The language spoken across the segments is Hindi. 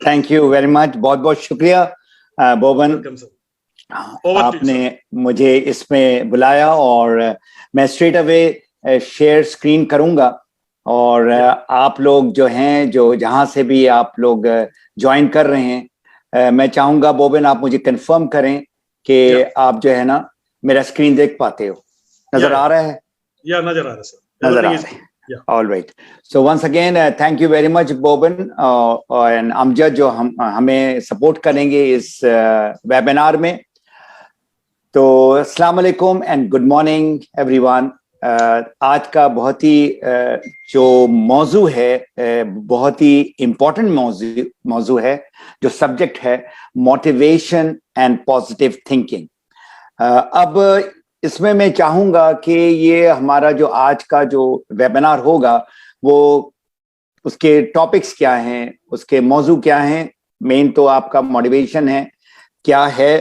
थैंक यू वेरी मच, बहुत बहुत शुक्रिया बोबन। Welcome sir. आपने मुझे इसमें बुलाया और मैं स्ट्रेट अवे शेयर स्क्रीन करूंगा और आप लोग जो हैं, जो जहां से भी आप लोग ज्वाइन कर रहे हैं, मैं चाहूंगा बोबन आप मुझे कंफर्म करें कि आप जो है ना मेरा स्क्रीन देख पाते हो, नजर आ रहा है? या नजर आ रहा है सर, नजर आ रहा है। All right. So once again, thank you very much, Boban and Amjad, जो हमें सपोर्ट करेंगे इस वेबिनार में। तो अस्सलाम वालेकुम एंड गुड मॉर्निंग एवरीवन। आज का बहुत ही जो मौजू है, बहुत ही इम्पोर्टेंट मौजू है, जो सब्जेक्ट है मोटिवेशन एंड पॉजिटिव थिंकिंग। अब इसमें मैं चाहूंगा कि ये हमारा जो आज का जो वेबिनार होगा वो उसके टॉपिक्स क्या हैं, उसके मौजू क्या हैं। मेन तो आपका मोटिवेशन है, क्या है,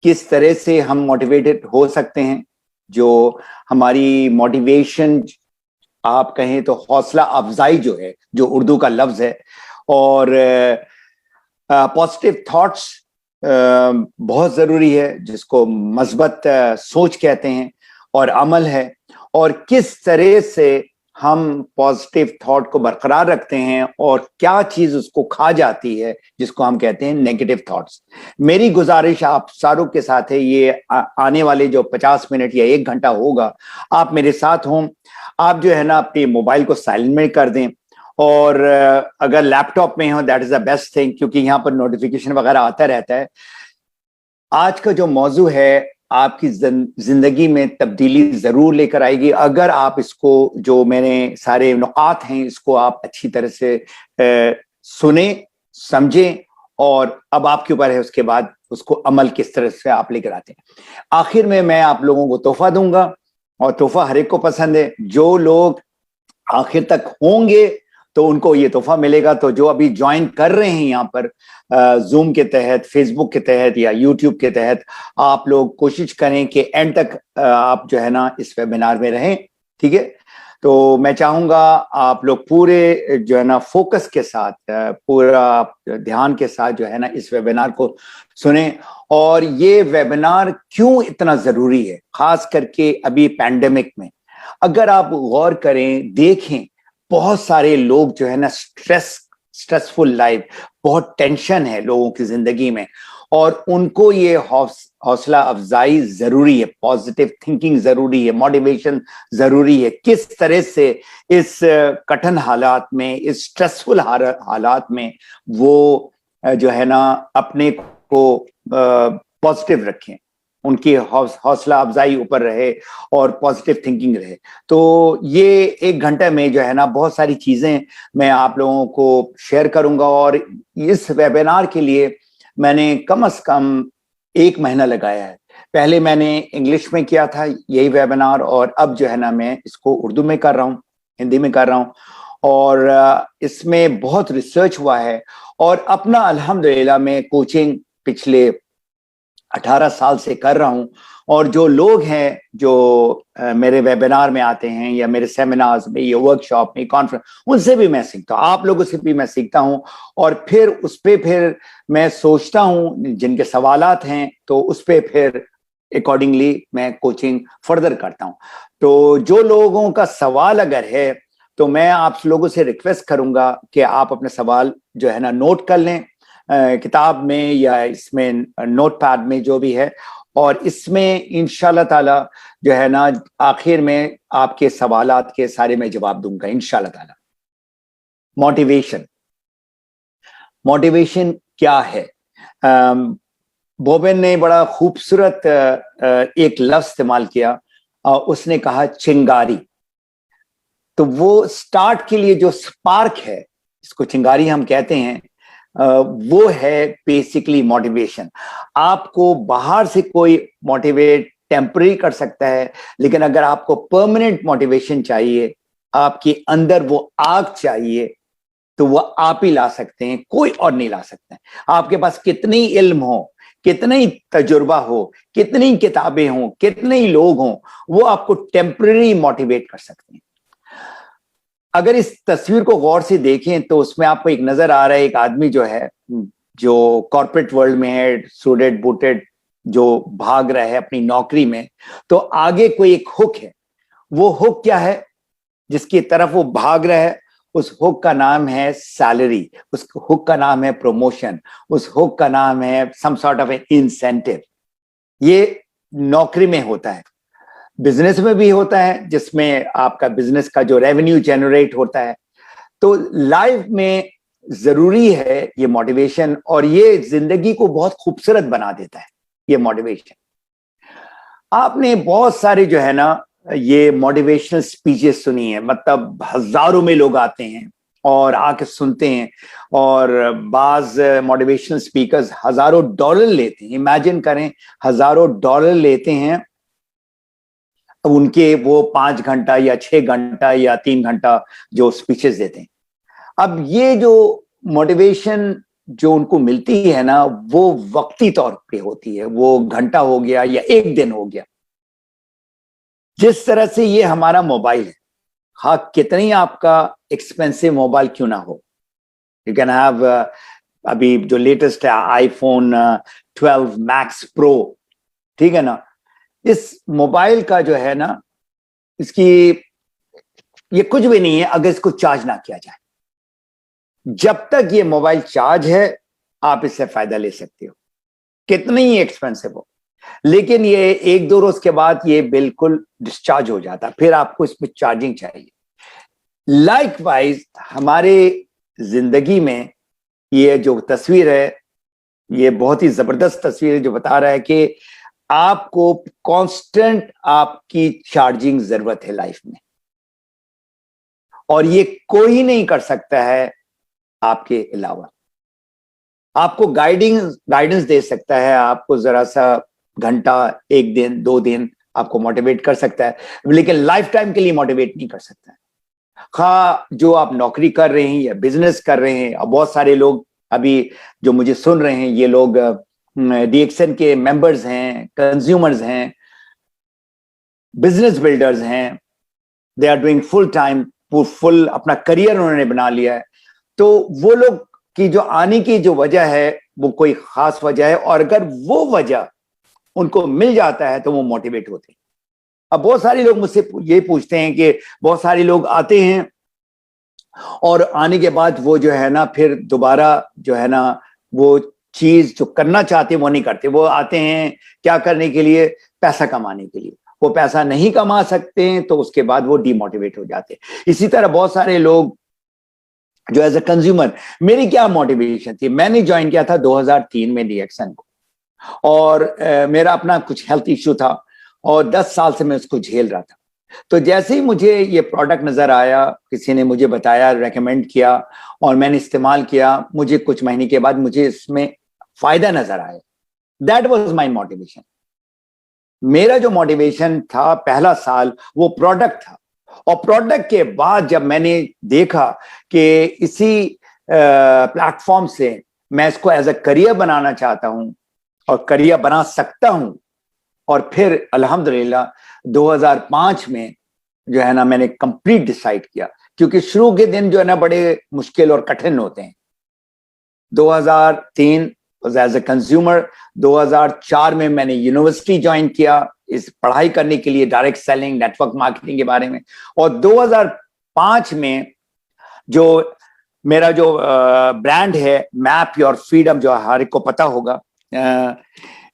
किस तरह से हम मोटिवेटेड हो सकते हैं। जो हमारी मोटिवेशन आप कहें तो हौसला अफजाई जो है, जो उर्दू का लफ्ज है, और पॉजिटिव थॉट्स बहुत जरूरी है, जिसको मस्बत सोच कहते हैं, और अमल है। और किस तरह से हम पॉजिटिव थॉट को बरकरार रखते हैं और क्या चीज उसको खा जाती है, जिसको हम कहते हैं नेगेटिव थॉट्स। मेरी गुजारिश आप सारों के साथ है, ये आने वाले जो 50 मिनट या 1 घंटा होगा, आप मेरे साथ हों। आप जो है ना अपने मोबाइल को साइलेंट में कर दें, और अगर लैपटॉप में हो that is the best thing, क्योंकि यहाँ पर नोटिफिकेशन वगैरह आता रहता है। आज का जो मौजू है आपकी जिंदगी में तब्दीली जरूर लेकर आएगी, अगर आप इसको, जो मैंने सारे नुकात हैं, इसको आप अच्छी तरह से सुने, समझें, और अब आपके ऊपर है उसके बाद उसको अमल किस तरह से आप लेकर आते हैं। आखिर में मैं आप लोगों को तोहफा दूंगा, और तोहफा हर एक को पसंद है। जो लोग आखिर तक होंगे तो उनको ये तोहफा मिलेगा। तो जो अभी ज्वाइन कर रहे हैं यहाँ पर जूम के तहत, फेसबुक के तहत या यूट्यूब के तहत, आप लोग कोशिश करें कि एंड तक आप जो है ना इस वेबिनार में रहें, ठीक है? तो मैं चाहूंगा आप लोग पूरे जो है ना फोकस के साथ, पूरा ध्यान के साथ जो है ना इस वेबिनार को सुने। और ये वेबिनार क्यों इतना जरूरी है, खास करके अभी पैंडेमिक में, अगर आप गौर करें, देखें, बहुत सारे लोग जो है ना स्ट्रेसफुल लाइफ, बहुत टेंशन है लोगों की जिंदगी में, और उनको ये हौसला अफजाई जरूरी है, पॉजिटिव थिंकिंग जरूरी है, मोटिवेशन जरूरी है। किस तरह से इस कठिन हालात में, इस स्ट्रेसफुल हालात में वो जो है ना अपने को पॉजिटिव रखें, उनकी हौसला अफजाई ऊपर रहे और पॉजिटिव थिंकिंग रहे। तो ये 1 घंटे में जो है ना बहुत सारी चीजें मैं आप लोगों को शेयर करूंगा। और इस वेबिनार के लिए मैंने कम से कम 1 महीना लगाया है। पहले मैंने इंग्लिश में किया था यही वेबिनार, और अब जो है ना मैं इसको उर्दू में कर रहा हूँ, हिंदी में कर रहा हूँ, और इसमें बहुत रिसर्च हुआ है। और अपना अल्हम्दुलिल्लाह मैं कोचिंग पिछले 18 साल से कर रहा हूं, और जो लोग हैं जो मेरे वेबिनार में आते हैं या मेरे सेमिनार्स में या वर्कशॉप में, कॉन्फ्रेंस, उनसे भी मैं सीखता हूं, आप लोगों से भी मैं सीखता हूं। और फिर उस पे फिर मैं सोचता हूं, जिनके सवालात हैं तो उस पे फिर अकॉर्डिंगली मैं कोचिंग फर्दर करता हूं। तो जो लोगों का सवाल अगर है तो मैं आप लोगों से रिक्वेस्ट करूंगा कि आप अपने सवाल जो है ना नोट कर लें, किताब में या इसमें नोटपैड में, जो भी है। और इसमें इंशाल्लाह ताला जो है ना आखिर में आपके सवालात के सारे मैं जवाब दूंगा इंशाल्लाह ताला। मोटिवेशन क्या है? बोबन ने बड़ा खूबसूरत एक लफ्ज इस्तेमाल किया, उसने कहा चिंगारी। तो वो स्टार्ट के लिए जो स्पार्क है, इसको चिंगारी हम कहते हैं, वो है बेसिकली मोटिवेशन। आपको बाहर से कोई मोटिवेट टेम्पररी कर सकता है, लेकिन अगर आपको परमानेंट मोटिवेशन चाहिए, आपके अंदर वो आग चाहिए, तो वो आप ही ला सकते हैं, कोई और नहीं ला सकते हैं। आपके पास कितनी इल्म हो, कितनी तजुर्बा हो, कितनी किताबें हों, कितने ही लोग हों, वो आपको टेम्पररी मोटिवेट कर सकते हैं। अगर इस तस्वीर को गौर से देखें तो उसमें आपको एक नजर आ रहा है, एक आदमी जो है, जो कॉर्पोरेट वर्ल्ड में है, सूटेड बूटेड, जो भाग रहा है अपनी नौकरी में। तो आगे कोई एक हुक है। वो हुक क्या है जिसकी तरफ वो भाग रहा है? उस हुक का नाम है सैलरी, उस हुक का नाम है प्रमोशन, उस हुक का नाम है सम सॉर्ट ऑफ इंसेंटिव। ये नौकरी में होता है, बिजनेस में भी होता है, जिसमें आपका बिजनेस का जो रेवेन्यू जनरेट होता है। तो लाइफ में जरूरी है ये मोटिवेशन, और ये जिंदगी को बहुत खूबसूरत बना देता है ये मोटिवेशन। आपने बहुत सारे जो है ना ये मोटिवेशनल स्पीचेस सुनी है, मतलब हजारों में लोग आते हैं और आके सुनते हैं, और बाज मोटिवेशनल स्पीकर्स हजारों डॉलर लेते हैं। इमेजिन करें, हजारों डॉलर लेते हैं उनके, वो 5 घंटा या 6 घंटा या 3 घंटा जो स्पीचेस देते हैं। अब ये जो मोटिवेशन जो उनको मिलती है ना, वो वक्ती तौर पे होती है, वो घंटा हो गया या एक दिन हो गया। जिस तरह से ये हमारा मोबाइल है, हाँ कितनी आपका एक्सपेंसिव मोबाइल क्यों ना हो, यू कैन हैव, अभी जो लेटेस्ट है आईफोन 12 मैक्स प्रो, ठीक है ना, इस मोबाइल का जो है ना, इसकी ये कुछ भी नहीं है अगर इसको चार्ज ना किया जाए। जब तक ये मोबाइल चार्ज है आप इससे फायदा ले सकते हो, कितनी ही एक्सपेंसिव हो। लेकिन ये 1-2 रोज के बाद ये बिल्कुल डिस्चार्ज हो जाता, फिर आपको इसमें चार्जिंग चाहिए। लाइकवाइज हमारे जिंदगी में ये जो तस्वीर है, ये बहुत ही जबरदस्त तस्वीर है, जो बता रहा है कि आपको कांस्टेंट आपकी चार्जिंग जरूरत है लाइफ में, और ये कोई नहीं कर सकता है आपके अलावा। आपको गाइडेंस दे सकता है, आपको जरा सा घंटा, 1 दिन 2 दिन आपको मोटिवेट कर सकता है, लेकिन लाइफ टाइम के लिए मोटिवेट नहीं कर सकता है। खा जो आप नौकरी कर रहे हैं या बिजनेस कर रहे हैं, और बहुत सारे लोग अभी जो मुझे सुन रहे हैं, ये लोग डीएक्सन के मेंबर्स हैं, कंज्यूमर्स हैं, बिजनेस बिल्डर्स हैं, they are doing full time, full अपना करियर उन्होंने बना लिया है। तो वो लोग की जो आने की जो वजह है वो कोई खास वजह है, और अगर वो वजह उनको मिल जाता है तो वो मोटिवेट होते हैं। अब बहुत सारे लोग मुझसे ये पूछते हैं कि बहुत सारे लोग आते हैं और आने के बाद वो जो है ना फिर दोबारा जो है ना वो चीज जो करना चाहते हैं वो नहीं करते। वो आते हैं क्या करने के लिए? पैसा कमाने के लिए। वो पैसा नहीं कमा सकते हैं तो उसके बाद वो डिमोटिवेट हो जाते हैं। इसी तरह बहुत सारे लोग जो एज ए कंज्यूमर, मेरी क्या मोटिवेशन थी, मैंने ज्वाइन किया था 2003 में डीएक्सन को, और मेरा अपना कुछ हेल्थ इश्यू था और 10 साल से मैं उसको झेल रहा था। तो जैसे ही मुझे ये प्रोडक्ट नजर आया, किसी ने मुझे बताया, रेकमेंड किया, और मैंने इस्तेमाल किया, मुझे कुछ महीने के बाद मुझे इसमें फायदा नजर आया। That was my motivation. मेरा जो मोटिवेशन था पहला साल वो प्रोडक्ट था, और प्रोडक्ट के बाद जब मैंने देखा कि इसी प्लेटफॉर्म से मैं इसको एज अ करियर बनाना चाहता हूं और करियर बना सकता हूं, और फिर अल्हम्दुलिल्लाह 2005 में जो है ना मैंने कंप्लीट डिसाइड किया, क्योंकि शुरू के दिन जो है ना बड़े मुश्किल और कठिन होते हैं। 2003 एज ए कंज्यूमर, 2004 में मैंने यूनिवर्सिटी ज्वाइन किया इस पढ़ाई करने के लिए, डायरेक्ट सेलिंग, नेटवर्क मार्केटिंग के बारे में, और 2005 में जो मेरा जो ब्रांड है मैप योर फ्रीडम, जो हर एक को पता होगा,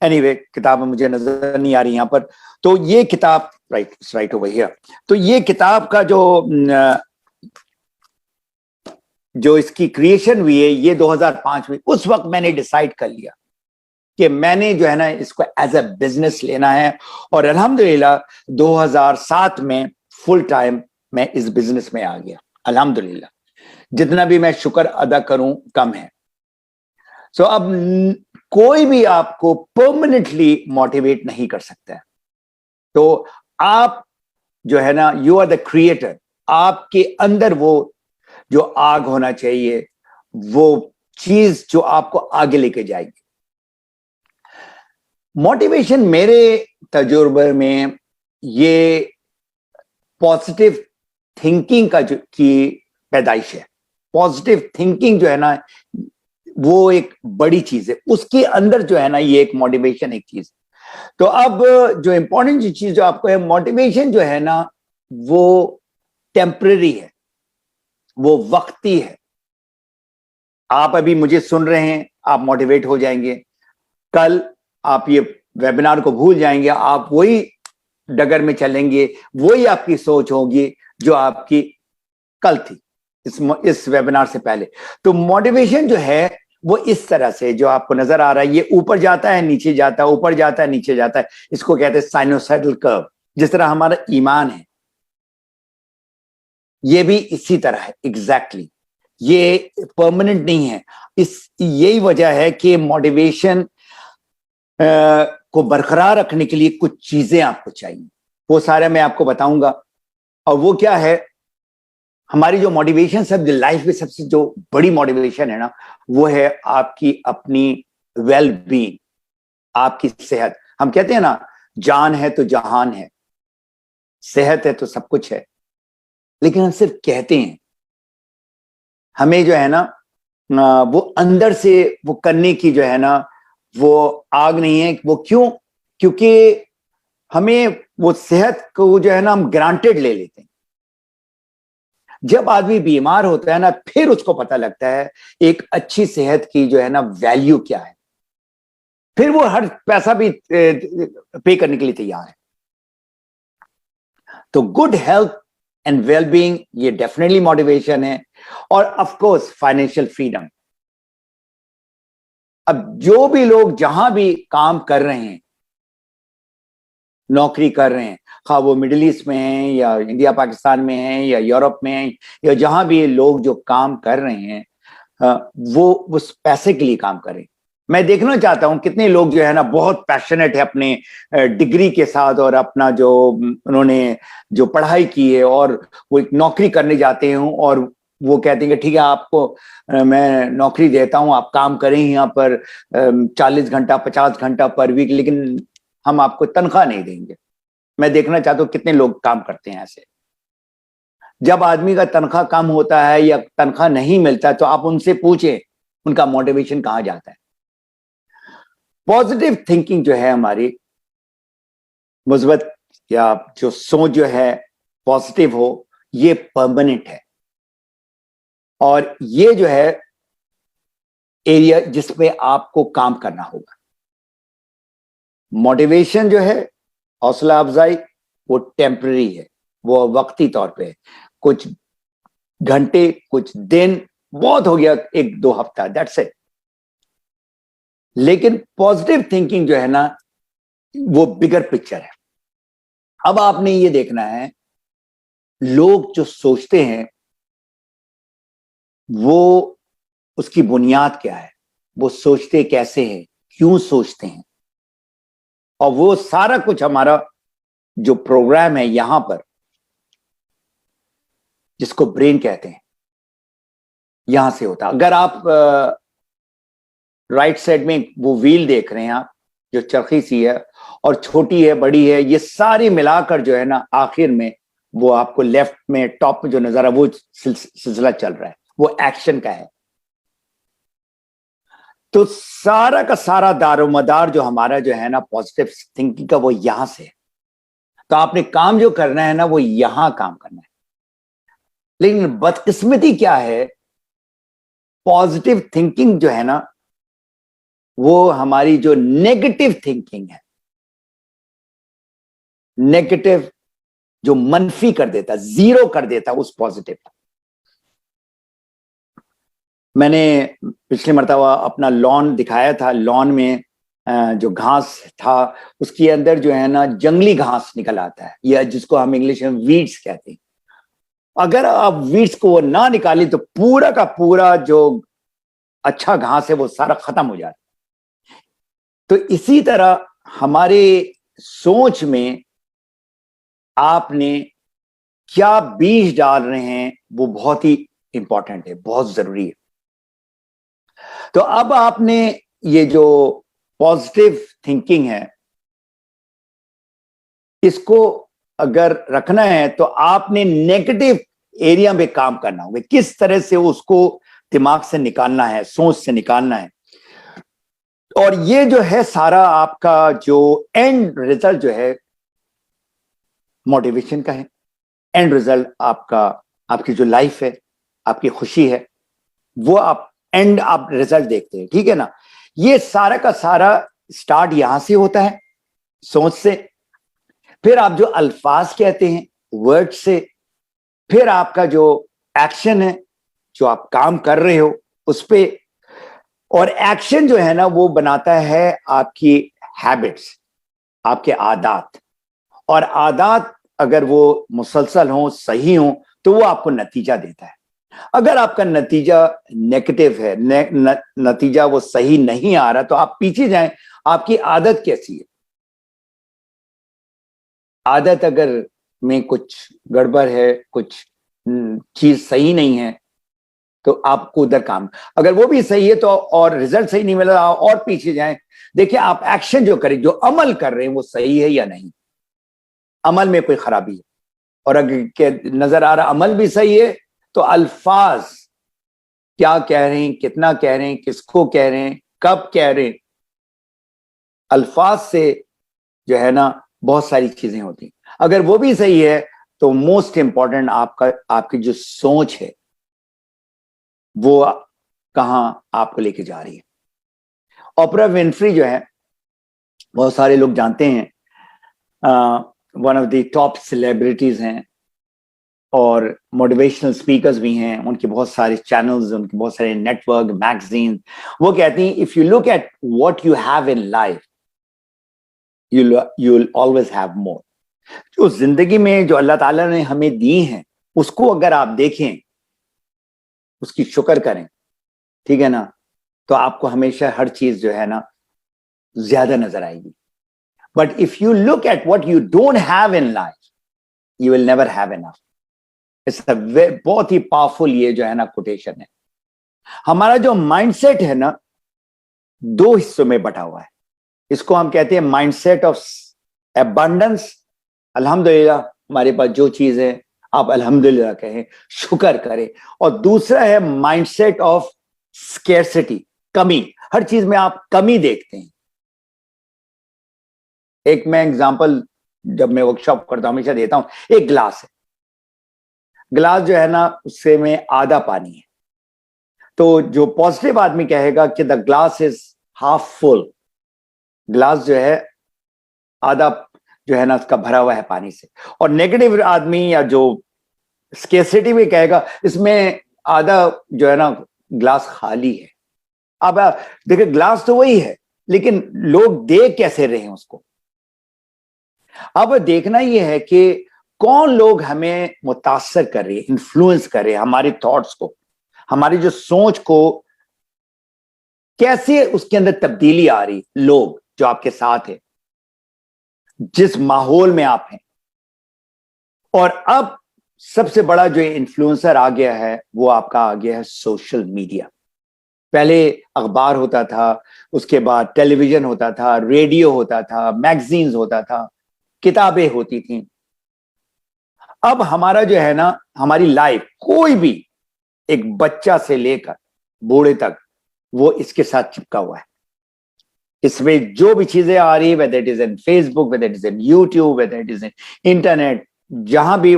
एनीवे किताब मुझे नजर नहीं आ रही यहां पर, तो ये किताब राइट ओवर हियर, तो ये किताब का जो इसकी क्रिएशन हुई है ये 2005 में। उस वक्त मैंने डिसाइड कर लिया कि मैंने जो है ना इसको एज अ बिजनेस लेना है, और अल्हम्दुलिल्लाह 2007 में फुल टाइम मैं इस बिजनेस में आ गया। अल्हम्दुलिल्लाह, जितना भी मैं शुक्र अदा करूं कम है। सो अब कोई भी आपको परमानेंटली मोटिवेट नहीं कर सकता है। तो आप जो है ना, यू आर द क्रिएटर। आपके अंदर वो जो आग होना चाहिए, वो चीज जो आपको आगे लेके जाएगी। मोटिवेशन मेरे तजुर्बे में ये पॉजिटिव थिंकिंग का जो की पैदाइश है। पॉजिटिव थिंकिंग जो है ना वो एक बड़ी चीज है, उसके अंदर जो है ना ये एक मोटिवेशन एक चीज। तो अब जो इंपॉर्टेंट चीज जो आपको है, मोटिवेशन जो है ना वो टेम्पररी है, वो वक्ती है। आप अभी मुझे सुन रहे हैं, आप मोटिवेट हो जाएंगे, कल आप ये वेबिनार को भूल जाएंगे, आप वही डगर में चलेंगे, वही आपकी सोच होगी जो आपकी कल थी इस वेबिनार से पहले। तो मोटिवेशन जो है वो इस तरह से जो आपको नजर आ रहा है, ये ऊपर जाता है नीचे जाता है, ऊपर जाता है नीचे जाता है, इसको कहते हैं साइनोसाइडल कर्व। जिस तरह हमारा ईमान है ये भी इसी तरह है एग्जैक्टली, ये परमानेंट नहीं है। यही वजह है कि मोटिवेशन को बरकरार रखने के लिए कुछ चीजें आपको चाहिए, वो सारे मैं आपको बताऊंगा। और वो क्या है, हमारी जो मोटिवेशन सब लाइफ में सबसे जो बड़ी मोटिवेशन है ना वो है आपकी अपनी वेल बीइंग, आपकी सेहत। हम कहते हैं ना जान है तो जहान है, सेहत है तो सब कुछ है, लेकिन हम सिर्फ कहते हैं, हमें जो है ना वो अंदर से वो करने की जो है ना वो आग नहीं है। वो क्यों? क्योंकि हमें वो सेहत को जो है ना हम ग्रांटेड ले लेते हैं। जब आदमी बीमार होता है ना फिर उसको पता लगता है एक अच्छी सेहत की जो है ना वैल्यू क्या है, फिर वो हर पैसा भी पे करने के लिए तैयार है। तो गुड हेल्थ एंड वेलबींग ये डेफिनेटली मोटिवेशन है। और ऑफ कोर्स फाइनेंशियल फ्रीडम। अब जो भी लोग जहां भी काम कर रहे हैं, नौकरी कर रहे हैं, खा वो मिडिल ईस्ट में हैं या इंडिया पाकिस्तान में हैं या यूरोप में हैं, या जहां भी लोग जो काम कर रहे हैं वो उस पैसे के लिए काम करें। मैं देखना चाहता हूं कितने लोग जो है ना बहुत पैशनेट है अपने डिग्री के साथ और अपना जो उन्होंने जो पढ़ाई की है, और वो एक नौकरी करने जाते हैं और वो कहते हैं कि ठीक है आपको मैं नौकरी देता हूं, आप काम करें यहाँ पर 40 घंटा 50 घंटा पर वीक, लेकिन हम आपको तनख्वाह नहीं देंगे। मैं देखना चाहता हूं कितने लोग काम करते हैं ऐसे। जब आदमी का तनख्वाह कम होता है या तनख्वाह नहीं मिलता तो आप उनसे पूछें उनका मोटिवेशन कहां जाता है। पॉजिटिव थिंकिंग जो है हमारी, मुस्बत या जो सोच जो है पॉजिटिव हो, ये परमानेंट है। और ये जो है एरिया जिसमें आपको काम करना होगा। मोटिवेशन जो है, हौसला अफजाई, वो टेम्पररी है, वो वक्ती तौर पे है, कुछ घंटे कुछ दिन, बहुत हो गया एक दो हफ्ता, दैट्स इट। लेकिन पॉजिटिव थिंकिंग जो है ना वो बिगर पिक्चर है। अब आपने ये देखना है लोग जो सोचते हैं वो उसकी बुनियाद क्या है, वो सोचते कैसे हैं, क्यों सोचते हैं, और वो सारा कुछ हमारा जो प्रोग्राम है यहां पर जिसको ब्रेन कहते हैं यहां से होता। अगर आप राइट साइड में वो व्हील देख रहे हैं आप, जो चरखी सी है और छोटी है बड़ी है, ये सारी मिलाकर जो है ना आखिर में वो आपको लेफ्ट में टॉप में जो नजर है वो सिलसिला चल रहा है, वो एक्शन का है। तो सारा का सारा दारोमदार जो हमारा जो है ना पॉजिटिव थिंकिंग का वो यहां से है। तो आपने काम जो करना है ना वो यहां काम करना है। लेकिन बदकिस्मती क्या है, पॉजिटिव थिंकिंग जो है ना वो हमारी जो नेगेटिव थिंकिंग है, नेगेटिव जो मनफी कर देता, जीरो कर देता उस पॉजिटिव। मैंने पिछले मर्तबा अपना लॉन दिखाया था, लॉन में जो घास था उसके अंदर जो है ना जंगली घास निकल आता है, या जिसको हम इंग्लिश में वीड्स कहते हैं। अगर आप वीड्स को ना निकालें तो पूरा का पूरा जो अच्छा घास है वो सारा खत्म हो जाता है। तो इसी तरह हमारे सोच में आपने क्या बीज डाल रहे हैं वो बहुत ही इंपॉर्टेंट है, बहुत जरूरी है। तो अब आपने ये जो पॉजिटिव थिंकिंग है इसको अगर रखना है तो आपने नेगेटिव एरिया में काम करना होगा, किस तरह से उसको दिमाग से निकालना है, सोच से निकालना है। और ये जो है सारा आपका जो एंड रिजल्ट जो है मोटिवेशन का है। एंड रिजल्ट आपका, आपकी जो लाइफ है, आपकी खुशी है, वो आप एंड आप रिजल्ट देखते हैं, ठीक है ना। ये सारा का सारा स्टार्ट यहां से होता है, सोच से, फिर आप जो अल्फाज कहते हैं वर्ड से, फिर आपका जो एक्शन है, जो आप काम कर रहे हो उस पे, और एक्शन जो है ना वो बनाता है आपकी हैबिट्स, आपके आदत, और आदत अगर वो मुसलसल हो, सही हो, तो वो आपको नतीजा देता है। अगर आपका नतीजा नेगेटिव है, नतीजा वो सही नहीं आ रहा, तो आप पीछे जाएं, आपकी आदत कैसी है। आदत अगर में कुछ गड़बड़ है, कुछ चीज सही नहीं है, तो आपको उधर काम, अगर वो भी सही है तो, और रिजल्ट सही नहीं मिला, और पीछे जाएं, देखिए आप एक्शन जो करें, जो अमल कर रहे हैं वो सही है या नहीं, अमल में कोई खराबी है। और अगर नजर आ रहा अमल भी सही है, तो अल्फाज क्या कह रहे हैं, कितना कह रहे हैं, किसको कह रहे हैं, कब कह रहे हैं, अल्फाज से जो है ना बहुत सारी चीजें होती हैं। अगर वो भी सही है, तो मोस्ट इंपॉर्टेंट आपका, आपकी जो सोच है वो कहां आपको लेके जा रही है। ओपरा विनफ्री जो है, बहुत सारे लोग जानते हैं, one of the top celebrities हैं, और मोटिवेशनल स्पीकर्स भी हैं, उनके बहुत सारे चैनल्स, उनके बहुत सारे नेटवर्क, मैगजीन। वो कहती हैं, if you look at what you have in life, you will always have more. जो जिंदगी में जो अल्लाह ताला ने हमें दी है, उसको अगर आप देखें, उसकी शुक्र करें, ठीक है ना, तो आपको हमेशा हर चीज जो है ना ज्यादा नजर आएगी। But if you look at what you don't have in life, you will never have enough. बहुत ही पावरफुल ये जो है ना कोटेशन है। हमारा जो माइंडसेट है ना, दो हिस्सों में बटा हुआ है। इसको हम कहते हैं माइंडसेट ऑफ एबंडेंस, अल्हम्दुलिल्लाह हमारे पास जो चीज है आप अल्हम्दुलिल्लाह कहें, शुक्र करें। और दूसरा है माइंडसेट ऑफ स्केर्सिटी, कमी, हर चीज में आप कमी देखते हैं। एक मैं एग्जांपल जब मैं वर्कशॉप करता हूं हमेशा देता हूं, एक ग्लास है, ग्लास जो है ना उससे में आधा पानी है, तो जो पॉजिटिव आदमी कहेगा कि the glass is half full, glass जो है आधा जो है ना उसका भरा हुआ है पानी से। और नेगेटिव आदमी या जो स्केर्सिटी में कहेगा इसमें आधा जो है ना ग्लास खाली है। अब देखिए ग्लास तो वही है, लेकिन लोग देख कैसे रहे हैं उसको। अब देखना यह है कि कौन लोग हमें मुतासर कर रही है, इन्फ्लुएंस कर रहे हैं हमारे थॉट्स को, हमारी जो सोच को, कैसे उसके अंदर तब्दीली आ रही। लोग जो आपके साथ है, जिस माहौल में आप हैं। और अब सबसे बड़ा जो इन्फ्लुएंसर आ गया है वो आपका आ गया है सोशल मीडिया। पहले अखबार होता था, उसके बाद टेलीविजन होता था, रेडियो होता था, मैगजीन्स होता था, किताबें होती थी। अब हमारा जो है ना, हमारी लाइफ, कोई भी एक बच्चा से लेकर बूढ़े तक वो इसके साथ चिपका हुआ है। इसमें जो भी चीजें आ रही है, whether it is in Facebook, whether it is in YouTube, whether it is in internet, जहां भी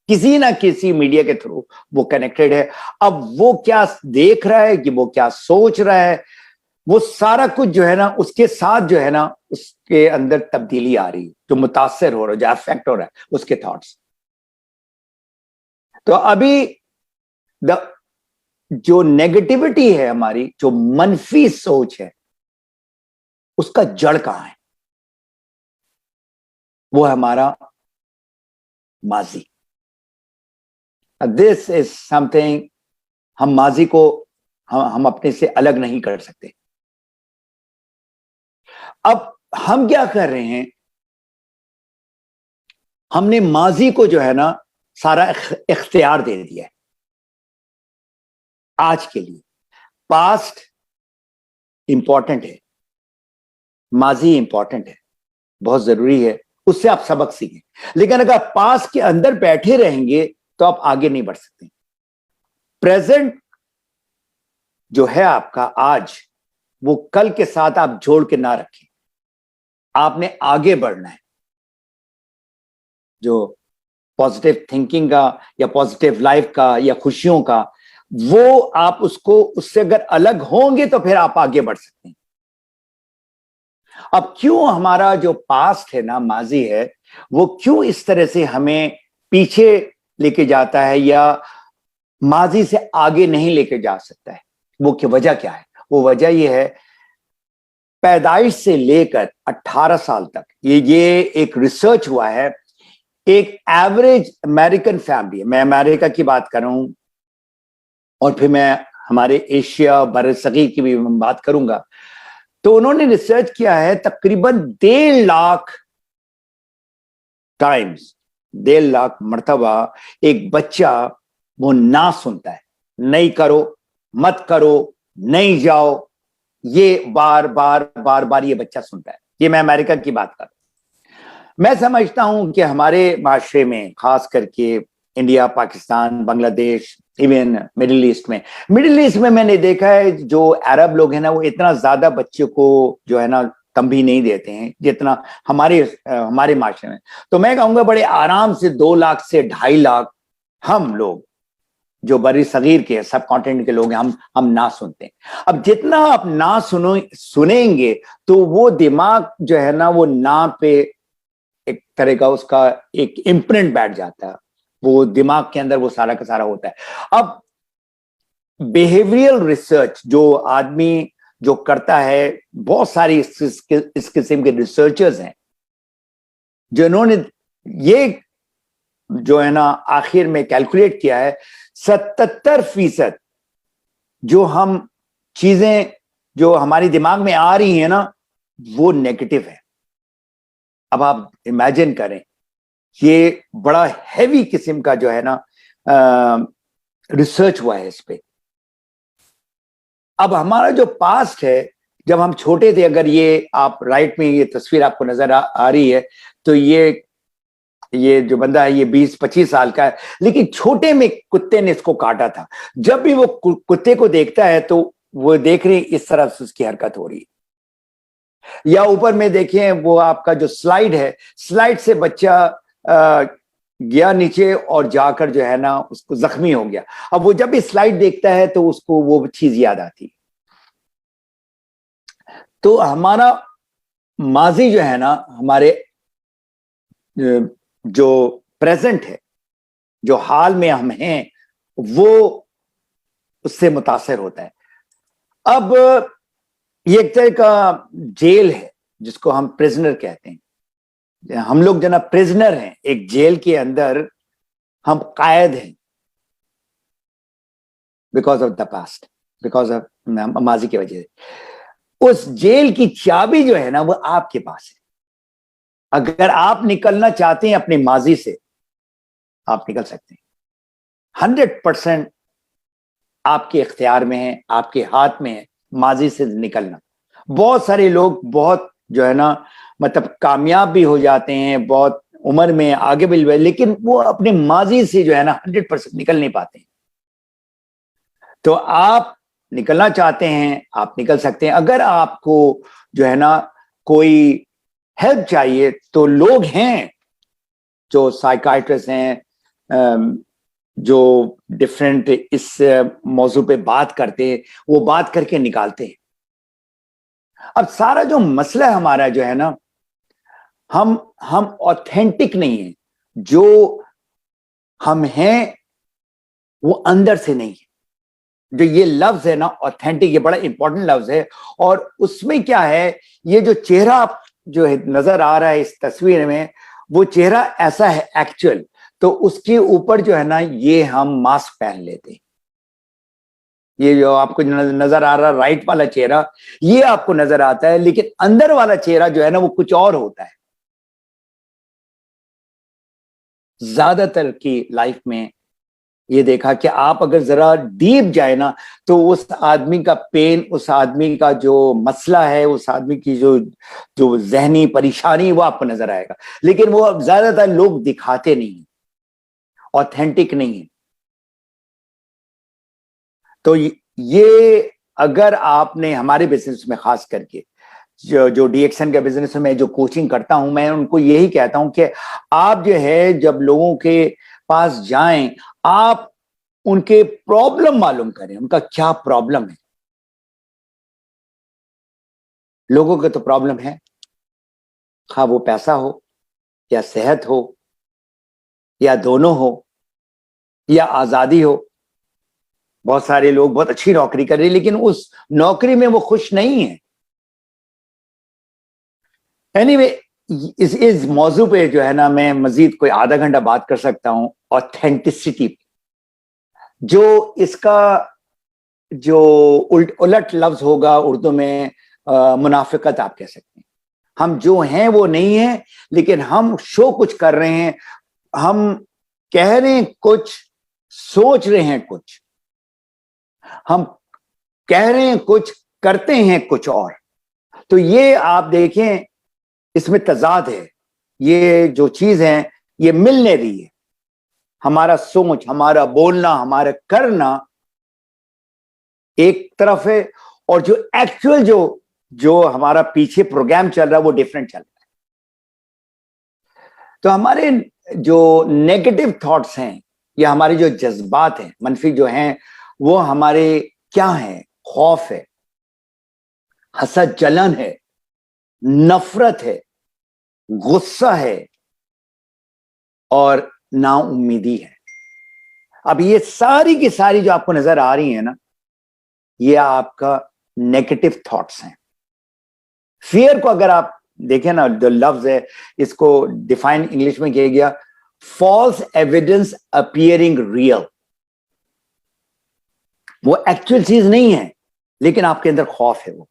किसी ना किसी मीडिया के थ्रू वो कनेक्टेड है। अब वो क्या देख रहा है, कि वो क्या सोच रहा है, वो सारा कुछ जो है ना उसके साथ जो है ना उसके अंदर तब्दीली आ रही है, जो मुतासर हो रहा है, जो अफेक्ट हो रहा है उसके थॉट्स। तो अभी जो नेगेटिविटी है हमारी, जो मनफी सोच है, उसका जड़ कहां है? वो है हमारा माजी। दिस इज समथिंग, हम माजी को हम अपने से अलग नहीं कर सकते। अब हम क्या कर रहे हैं, हमने माजी को जो है ना सारा इख्तियार दे दिया है आज के लिए। पास्ट इंपॉर्टेंट है, माजी इंपॉर्टेंट है, बहुत जरूरी है, उससे आप सबक सीखें। लेकिन अगर आप पास्ट के अंदर बैठे रहेंगे तो आप आगे नहीं बढ़ सकते। प्रेजेंट जो है आपका आज, वो कल के साथ आप जोड़ के ना रखें। आपने आगे बढ़ना है। जो पॉजिटिव थिंकिंग का या पॉजिटिव लाइफ का या खुशियों का, वो आप उसको, उससे अगर अलग होंगे तो फिर आप आगे बढ़ सकते हैं। अब क्यों हमारा जो पास्ट है ना, माजी है, वो क्यों इस तरह से हमें पीछे लेके जाता है या माजी से आगे नहीं लेके जा सकता है? वो की वजह क्या है? वो वजह ये है, पैदाइश से लेकर 18 साल तक, ये एक रिसर्च हुआ है, एक एवरेज अमेरिकन फैमिली, मैं अमेरिका की बात कर रहा हूं और फिर मैं हमारे एशिया बरसगीर की भी बात करूंगा, तो उन्होंने रिसर्च किया है तकरीबन 1.5 लाख टाइम्स, 1.5 लाख मर्तबा एक बच्चा वो ना सुनता है, नहीं करो, मत करो, नहीं जाओ, ये बार बार बार बार ये बच्चा सुनता है। ये मैं अमेरिका की बात कर रहा हूं। मैं समझता हूं कि हमारे माशरे में, खास करके India, Pakistan, Bangladesh, even middle east में मैंने देखा है जो अरब लोग हैं ना, वो इतना ज्यादा बच्चे को जो है ना तंबी नहीं देते हैं जितना हमारे माशरे में। तो मैं कहूंगा बड़े आराम से 2 लाख से 2.5 लाख हम लोग जो बड़ी सगीर के सब कॉन्टिनेंट के लोग हैं, हम ना सुनते हैं। अब जितना आप ना सुनेंगे तो वो दिमाग जो है ना, वो ना पे एक तरह का उसका एक इम्प्रिंट बैठ जाता है, वो दिमाग के अंदर वो सारा का सारा होता है। अब बिहेवियरल रिसर्च जो आदमी जो करता है, बहुत सारी इस किस्म के रिसर्चर्स हैं जिन्होंने ये जो है ना आखिर में कैलकुलेट किया है, 77% जो हम चीजें जो हमारी दिमाग में आ रही है ना, वो नेगेटिव है। अब आप इमेजिन करें, ये बड़ा हैवी किस्म का जो है ना रिसर्च हुआ है इस पे। अब हमारा जो पास्ट है, जब हम छोटे थे, अगर ये आप राइट में ये तस्वीर आपको नजर आ रही है, तो ये जो बंदा है ये 20-25 साल का है, लेकिन छोटे में कुत्ते ने इसको काटा था। जब भी वो कुत्ते को देखता है तो वो देख रहे इस तरह से उसकी हरकत हो रही है। या ऊपर में देखें, वो आपका जो स्लाइड है, स्लाइड से बच्चा गया नीचे और जाकर जो है ना उसको जख्मी हो गया। अब वो जब भी स्लाइड देखता है तो उसको वो चीज याद आती। तो हमारा माजी जो है ना, हमारे जो प्रेजेंट है, जो हाल में हम हैं, वो उससे मुतासर होता है। अब ये एक तरह का जेल है जिसको हम प्रिजनर कहते हैं। हम लोग जना प्रिजनर हैं एक जेल के अंदर, हम कायद हैं because of the past, because of माजी की वजह से। उस जेल की चाबी जो है ना, वो आपके पास है। अगर आप निकलना चाहते हैं अपने माजी से, आप निकल सकते हैं। 100% आपके इख्तियार में है, आपके हाथ में है माजी से निकलना। बहुत सारे लोग बहुत जो है ना मतलब कामयाब भी हो जाते हैं, बहुत उम्र में आगे भी, लेकिन वो अपने माजी से जो है ना 100% निकल नहीं पाते हैं। तो आप निकलना चाहते हैं, आप निकल सकते हैं। अगर आपको जो है ना कोई हेल्प चाहिए तो लोग हैं जो साइकाइट्रिस्ट हैं, जो डिफरेंट इस मौजू पे बात करते हैं, वो बात करके निकालते हैं। अब सारा जो मसला हमारा जो है ना, हम ऑथेंटिक नहीं है। जो हम हैं वो अंदर से नहीं है। जो ये लफ्ज है ना ऑथेंटिक, ये बड़ा इंपॉर्टेंट लफ्ज है। और उसमें क्या है, ये जो चेहरा जो है नजर आ रहा है इस तस्वीर में, वो चेहरा ऐसा है एक्चुअल। तो उसके ऊपर जो है ना ये हम मास्क पहन लेते हैं। ये जो आपको नजर आ रहा राइट वाला चेहरा, ये आपको नजर आता है, लेकिन अंदर वाला चेहरा जो है ना वो कुछ और होता है। ज्यादातर की लाइफ में ये देखा कि आप अगर जरा डीप जाए ना, तो उस आदमी का पेन, उस आदमी का जो मसला है, उस आदमी की जो जो जहनी परेशानी, वो आपको नजर आएगा। लेकिन वो ज्यादातर लोग दिखाते नहीं, ऑथेंटिक नहीं है। तो ये अगर आपने हमारे बिजनेस में खास करके जो डीएक्शन का बिजनेस में जो कोचिंग करता हूं, मैं उनको यही कहता हूं कि आप जो है जब लोगों के पास जाएं, आप उनके प्रॉब्लम मालूम करें, उनका क्या प्रॉब्लम है। लोगों के तो प्रॉब्लम है, खा वो पैसा हो या सेहत हो या दोनों हो या आजादी हो। बहुत सारे लोग बहुत अच्छी नौकरी कर रहे हैं, लेकिन उस नौकरी में वो खुश नहीं है। एनीवे, इस मौजू पे जो है ना, मैं मजीद कोई आधा घंटा बात कर सकता हूं, ऑथेंटिसिटी। जो इसका जो उलट लफ्ज होगा उर्दू में, मुनाफिकत आप कह सकते हैं। हम जो हैं वो नहीं है, लेकिन हम शो कुछ कर रहे हैं, हम कह रहे हैं कुछ, सोच रहे हैं कुछ, हम कह रहे हैं कुछ, करते हैं कुछ और। तो ये आप देखें, इसमें तजाद है। ये जो चीज है ये मिल नहीं रही है। हमारा सोच, हमारा बोलना, हमारा करना एक तरफ है, और जो एक्चुअल जो हमारा पीछे प्रोग्राम चल रहा है वो डिफरेंट चल रहा है। तो हमारे जो नेगेटिव थॉट्स हैं या हमारे जो जज्बात हैं मनफी जो हैं, वो हमारे क्या हैं? खौफ है, हसद जलन है, नफरत है, गुस्सा है और नाउम्मीदी है। अब ये सारी की सारी जो आपको नजर आ रही है ना, ये आपका नेगेटिव थॉट्स हैं। फियर को अगर आप देखें ना, जो लफ्ज है इसको डिफाइन इंग्लिश में किया गया, फॉल्स एविडेंस अपीयरिंग रियल। वो एक्चुअल चीज नहीं है, लेकिन आपके अंदर खौफ है वो,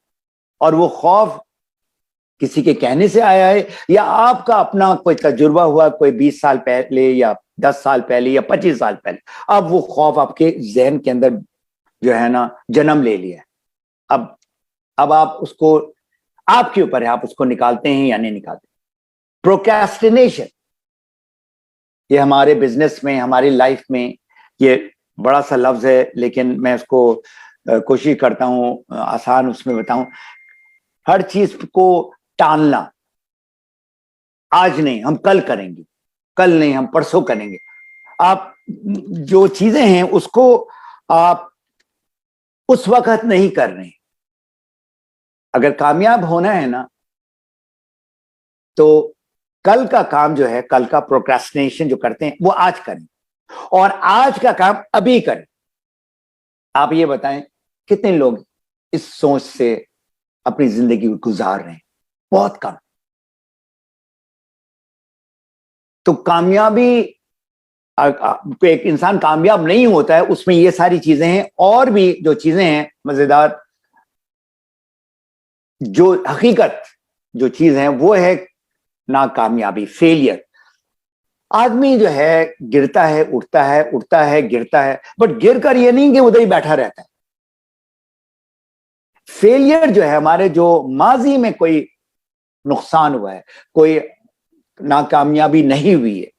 और वो खौफ किसी के कहने से आया है या आपका अपना कोई तजुर्बा हुआ, कोई 20 साल पहले या 10 साल पहले या 25 साल पहले। अब वो खौफ आपके जहन के अंदर जो है ना जन्म ले लिया है। अब आप उसको, आपके ऊपर है, आप उसको निकालते हैं या नहीं निकालते। प्रोक्रेस्टिनेशन, ये हमारे बिजनेस में, हमारी लाइफ में ये बड़ा सा लफ्ज है, लेकिन मैं उसको कोशिश करता हूं आसान उसमें बताऊं। हर चीज को टालना, आज नहीं हम कल करेंगे, कल नहीं हम परसों करेंगे। आप जो चीजें हैं उसको आप उस वक्त नहीं कर रहे। अगर कामयाब होना है ना, तो कल का काम जो है, कल का प्रोक्रेस्टिनेशन जो करते हैं वो आज करें, और आज का काम अभी करें। आप ये बताएं कितने लोग इस सोच से अपनी जिंदगी गुजार रहे हैं? बहुत कम। तो कामयाबी, एक इंसान कामयाब नहीं होता है, उसमें ये सारी चीजें हैं, और भी जो चीजें हैं मजेदार। जो हकीकत जो चीज है वो है नाकामयाबी, फेलियर। आदमी जो है गिरता है, उठता है, उठता है, गिरता है, बट गिर कर ये नहीं कि उधर ही बैठा रहता है। फेलियर जो है, हमारे जो माजी में कोई नुकसान हुआ है, कोई नाकामयाबी नहीं हुई है,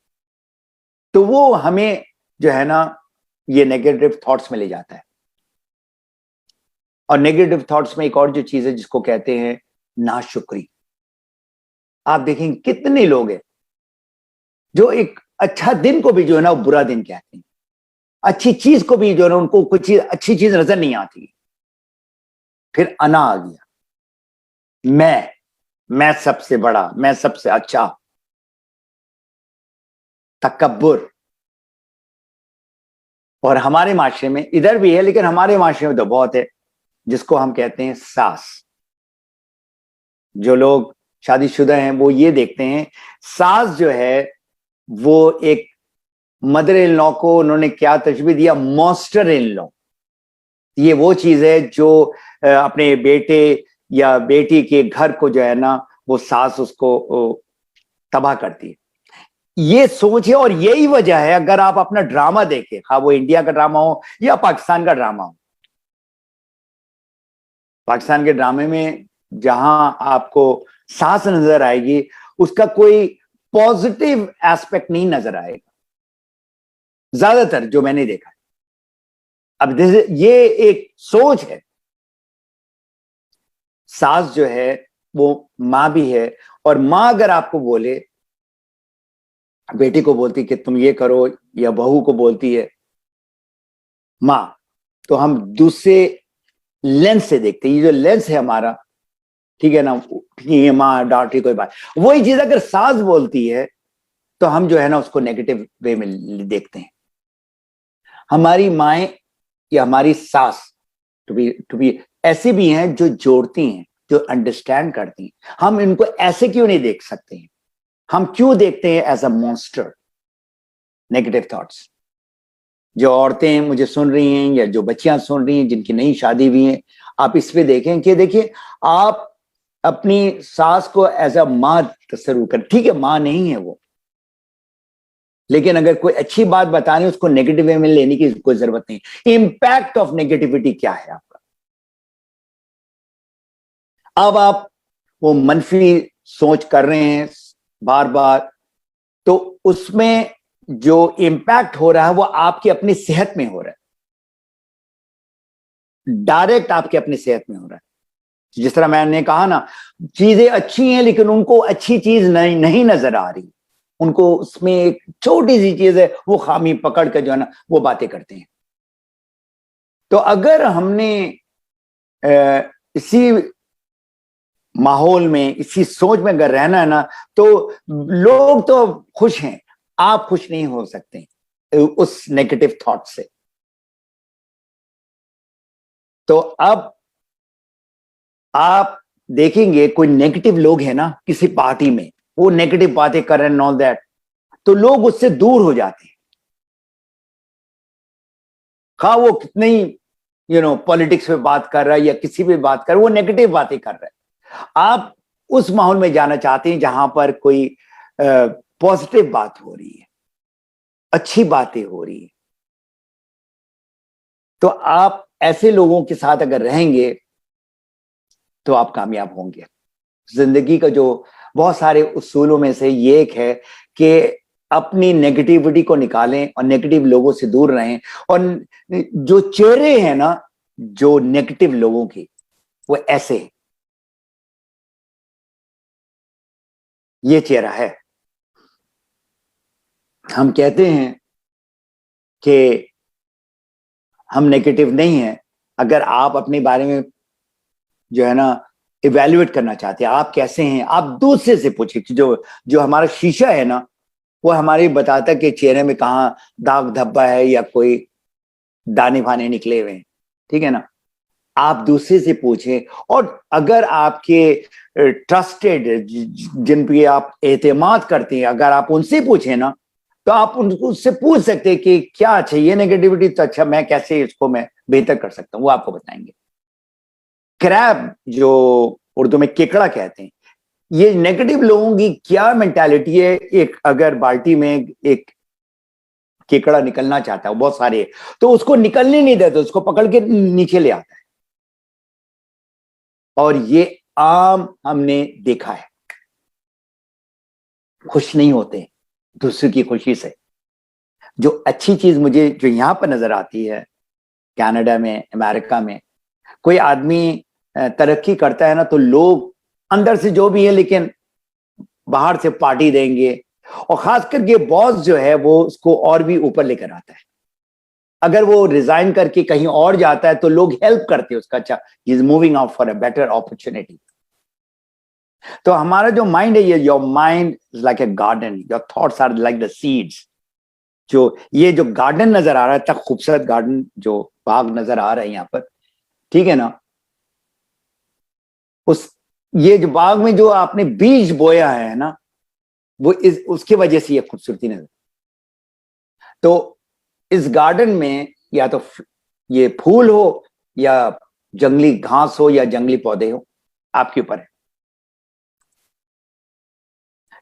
तो वो हमें जो है ना ये नेगेटिव थॉट्स में ले जाता है। और नेगेटिव थॉट्स में एक और जो चीज है जिसको कहते हैं नाशुक्री। आप देखेंगे कितने लोग हैं जो एक अच्छा दिन को भी जो है ना वो बुरा दिन कहते हैं, अच्छी चीज को भी जो है ना उनको कुछ चीज, अच्छी चीज नजर नहीं आती। फिर अना आ गया, मैं सबसे बड़ा, मैं सबसे अच्छा, तकब्बुर। और हमारे माशरे में इधर भी है, लेकिन हमारे माशरे में तो बहुत है, जिसको हम कहते हैं सास। जो लोग शादीशुदा हैं वो ये देखते हैं, सास जो है वो एक मदर इन लॉ को उन्होंने क्या तशबीह दिया, मॉन्स्टर इन लॉ। ये वो चीज है जो अपने बेटे या बेटी के घर को जो है ना वो सास उसको तबाह करती है। ये सोच है और यही वजह है, अगर आप अपना ड्रामा देखें, हाँ वो इंडिया का ड्रामा हो या पाकिस्तान का ड्रामा हो, पाकिस्तान के ड्रामे में जहां आपको सास नजर आएगी, उसका कोई पॉजिटिव एस्पेक्ट नहीं नजर आएगा, ज्यादातर जो मैंने देखा। अब ये एक सोच है, सास जो है वो मां भी है, और मां अगर आपको बोले, बेटी को बोलती कि तुम ये करो, या बहू को बोलती है मां, तो हम दूसरे लेंस से देखते हैं। ये जो लेंस है हमारा, ठीक है ना, ये मां डांटी कोई बात, वही चीज अगर सास बोलती है तो हम जो है ना उसको नेगेटिव वे में देखते हैं। हमारी माएं या हमारी सास टू बी ऐसी भी हैं जो जोड़ती हैं, जो अंडरस्टैंड करती हैं। हम इनको ऐसे क्यों नहीं देख सकते हैं? हम क्यों देखते हैं as a monster negative thoughts? जो औरतें मुझे सुन रही हैं या जो बच्चियां सुन रही हैं जिनकी नई शादी हुई है, आप इस पे देखें कि देखिए, आप अपनी सास को एज अ मां तस्वीर कर, ठीक है मां नहीं है वो, लेकिन अगर कोई अच्छी बात बतानी, उसको नेगेटिव वे में लेने की कोई जरूरत नहीं। इंपैक्ट ऑफ नेगेटिविटी क्या है आपका? अब आप वो मनफी सोच कर रहे हैं बार बार, तो उसमें जो इंपैक्ट हो रहा है वो आपकी अपनी सेहत में हो रहा है, डायरेक्ट आपके अपनी सेहत में हो रहा है। जिस तरह मैंने कहा ना, चीजें अच्छी हैं लेकिन उनको अच्छी चीज नहीं नजर आ रही, उनको उसमें एक छोटी सी चीज है, वो खामी पकड़ कर जो है ना वो बातें करते हैं। तो अगर हमने इसी माहौल में, इसी सोच में अगर रहना है ना, तो लोग तो खुश हैं, आप खुश नहीं हो सकते उस नेगेटिव थॉट से। तो अब आप देखेंगे कोई नेगेटिव लोग हैं ना किसी पार्टी में, वो नेगेटिव बातें कर रहे हैं, ऑल दैट, तो लोग उससे दूर हो जाते हैं। खा वो कितने ही पॉलिटिक्स पे बात कर रहा है या किसी भी बात कर रहा है, वो नेगेटिव बातें कर रहा है। आप उस माहौल में जाना चाहते हैं जहां पर कोई पॉजिटिव बात हो रही है, अच्छी बातें हो रही है, तो आप ऐसे लोगों के साथ अगर रहेंगे तो आप कामयाब होंगे। जिंदगी का जो बहुत सारे उसूलों में से ये एक है कि अपनी नेगेटिविटी को निकालें और नेगेटिव लोगों से दूर रहें। और जो चेहरे हैं ना जो नेगेटिव लोगों की, वो ऐसे हैं। ये चेहरा है। हम कहते हैं कि हम नेगेटिव नहीं हैं। अगर आप अपने बारे में जो है ना इवैल्यूएट करना चाहते हैं, आप कैसे हैं, आप दूसरे से पूछिए कि जो हमारा शीशा है ना, वो हमारे बताता है कि चेहरे में कहाँ दाग धब्बा है या कोई दाने फाने निकले हुए हैं, ठीक है ना। आप दूसरे से पूछें, और अगर आपके ट्रस्टेड, जिन पे आप एतमाद करते हैं, अगर आप उनसे पूछें ना, तो आप उससे पूछ सकते हैं कि क्या चाहिए नेगेटिविटी, तो अच्छा मैं कैसे इसको मैं बेहतर कर सकता हूं, वो आपको बताएंगे। क्रैब, जो उर्दू में केकड़ा कहते हैं, ये नेगेटिव लोगों की क्या मेंटालिटी है। एक अगर बाल्टी में एक केकड़ा निकलना चाहता है, बहुत सारे, तो उसको निकलने नहीं देते, उसको पकड़ के नीचे ले आता है। और ये आम हमने देखा है, खुश नहीं होते दूसरे की खुशी से। जो अच्छी चीज मुझे जो यहां पर नजर आती है, कनाडा में, अमेरिका में, कोई आदमी तरक्की करता है ना, तो लोग अंदर से जो भी है, लेकिन बाहर से पार्टी देंगे, और खास करके बॉस जो है वो उसको और भी ऊपर लेकर आता है। अगर वो रिजाइन करके कहीं और जाता है तो लोग हेल्प करते हैं उसका, अच्छा ही is moving out for a better opportunity. तो हमारा जो माइंड है, ये your mind is like a garden, your thoughts are like the seeds. जो ये जो गार्डन नजर आ रहा है, इतना खूबसूरत गार्डन, जो बाग नजर आ रहा है यहाँ पर, ठीक है ना, उस ये जो बाग में जो आपने बीज बोया है ना, वो उसकी वजह से ये खूबसूरती नजर। तो इस गार्डन में या तो ये फूल हो या जंगली घास हो या जंगली पौधे हो, आपके ऊपर है।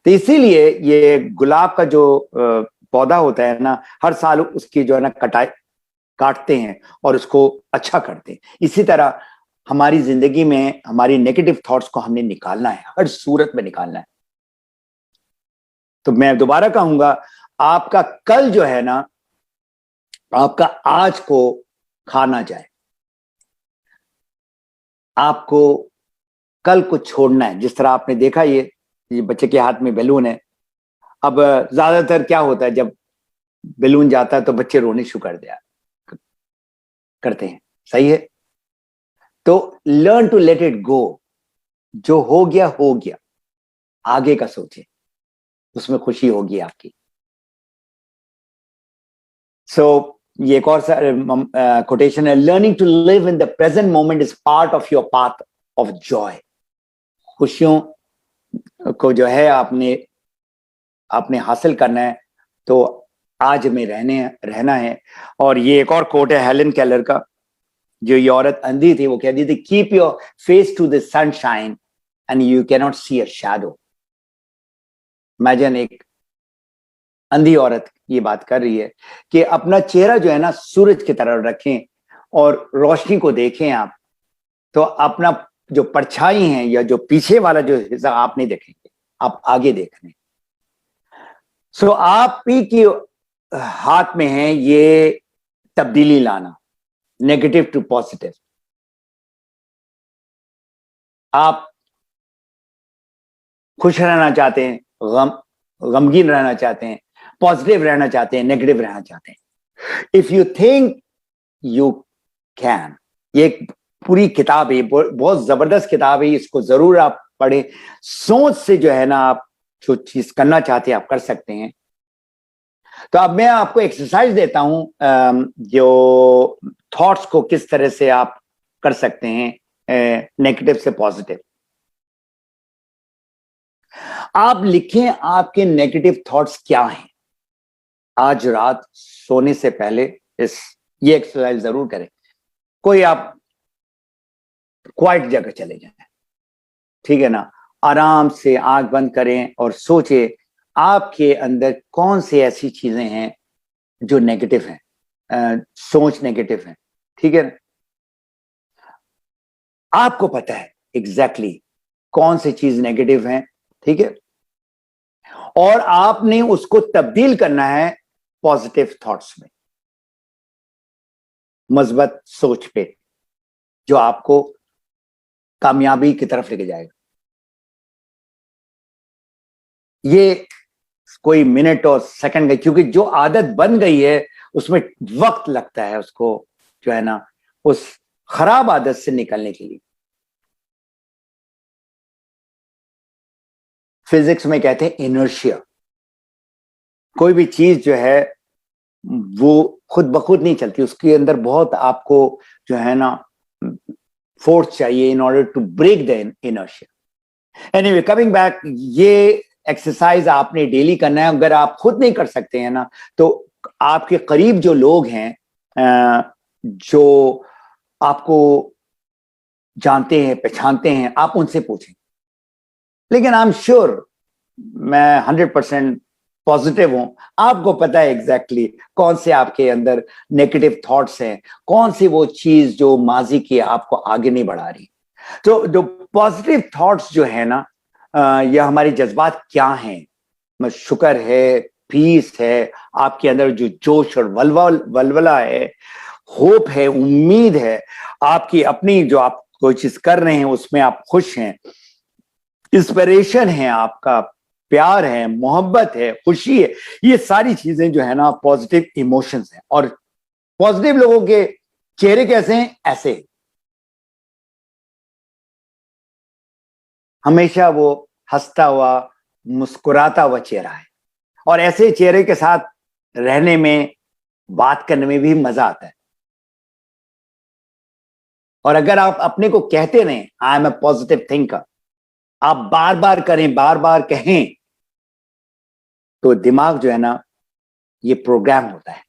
तो इसीलिए ये गुलाब का जो पौधा होता है ना, हर साल उसकी जो है ना कटाई काटते हैं और उसको अच्छा करते हैं। इसी तरह हमारी जिंदगी में हमारी नेगेटिव थॉट्स को हमने निकालना है, हर सूरत में निकालना है। तो मैं दोबारा कहूंगा, आपका कल जो है ना, आपका आज को खा ना जाए। आपको कल को छोड़ना है। जिस तरह आपने देखा, ये बच्चे के हाथ में बैलून है। अब ज्यादातर क्या होता है, जब बैलून जाता है तो बच्चे रोने शुरू करते हैं। सही है। तो learn to let it go. जो हो गया हो गया, आगे का सोचे, उसमें खुशी होगी आपकी। ये एक और कोटेशन है, learning to live in the present moment is part of your path of joy. खुशियों को जो है आपने हासिल करना है, तो आज में रहना है। और ये एक और कोट है हेलन केलर का, जो ये औरत अंधी थी, वो कहती थी, keep your face to the sunshine and you can not see a shadow. Imagine एक अंधी औरत ये बात कर रही है कि अपना चेहरा जो है ना सूरज की तरफ रखें और रोशनी को देखें आप, तो अपना जो परछाई है या जो पीछे वाला जो हिस्सा आप नहीं देखेंगे, आप आगे देख रहे हैं। सो आप ही के हाथ में है ये तब्दीली लाना, नेगेटिव टू पॉजिटिव। आप खुश रहना चाहते हैं, गमगीन रहना चाहते हैं, पॉजिटिव रहना चाहते हैं, नेगेटिव रहना चाहते हैं। If you think you can, ये एक पूरी किताब है, बहुत जबरदस्त किताब है, इसको जरूर आप पढ़ें। सोच से जो है ना, आप जो चीज करना चाहते हैं आप कर सकते हैं। तो अब मैं आपको एक्सरसाइज देता हूं, जो थॉट्स को किस तरह से आप कर सकते हैं नेगेटिव से पॉजिटिव। आप लिखें आपके नेगेटिव थॉट्स क्या हैं। आज रात सोने से पहले ये एक्सरसाइज जरूर करें। कोई आप क्वाइट जगह चले जाएं, ठीक है ना, आराम से आंख बंद करें और सोचें आपके अंदर कौन सी ऐसी चीजें हैं जो नेगेटिव हैं, सोच नेगेटिव है, ठीक है ना। आपको पता है एग्जैक्टली कौन सी चीज नेगेटिव है, ठीक है, और आपने उसको तब्दील करना है पॉजिटिव थॉट्स में, मजबूत सोच पे, जो आपको कामयाबी की तरफ लेके जाएगा। ये कोई मिनट और सेकंड का, क्योंकि जो आदत बन गई है उसमें वक्त लगता है उसको जो है ना उस खराब आदत से निकलने के लिए। फिजिक्स में कहते हैं इनर्शिया। कोई भी चीज जो है वो खुद ब खुद नहीं चलती, उसके अंदर बहुत आपको जो है ना फोर्स चाहिए in order to break the inertia. Anyway, coming back, ये एक्सरसाइज आपने डेली करना है। अगर आप खुद नहीं कर सकते हैं ना, तो आपके करीब जो लोग हैं, जो आपको जानते हैं, पहचानते हैं, आप उनसे पूछें। लेकिन आई एम श्योर, मैं 100% पॉजिटिव हूं, आपको पता है एग्जैक्टली कौन से आपके अंदर नेगेटिव थॉट्स हैं, कौन सी वो चीज जो माजी की आपको आगे नहीं बढ़ा रही। तो जो पॉजिटिव थॉट्स जो है ना, यह हमारी जज्बात क्या हैं, शुक्र है, पीस है, आपके अंदर जो जोश और वलवला है, होप है, उम्मीद है, आपकी अपनी जो आप कोई चीज कर रहे हैं उसमें आप खुश हैं, इंस्पिरेशन है, आपका प्यार है, मोहब्बत है, खुशी है, ये सारी चीजें जो है ना पॉजिटिव इमोशंस हैं। और पॉजिटिव लोगों के चेहरे कैसे हैं? ऐसे हमेशा वो हंसता हुआ, मुस्कुराता हुआ चेहरा है, और ऐसे चेहरे के साथ रहने में, बात करने में भी मजा आता है। और अगर आप अपने को कहते रहें I am a positive thinker, आप बार बार करें, बार बार कहें, तो दिमाग जो है ना ये प्रोग्राम होता है।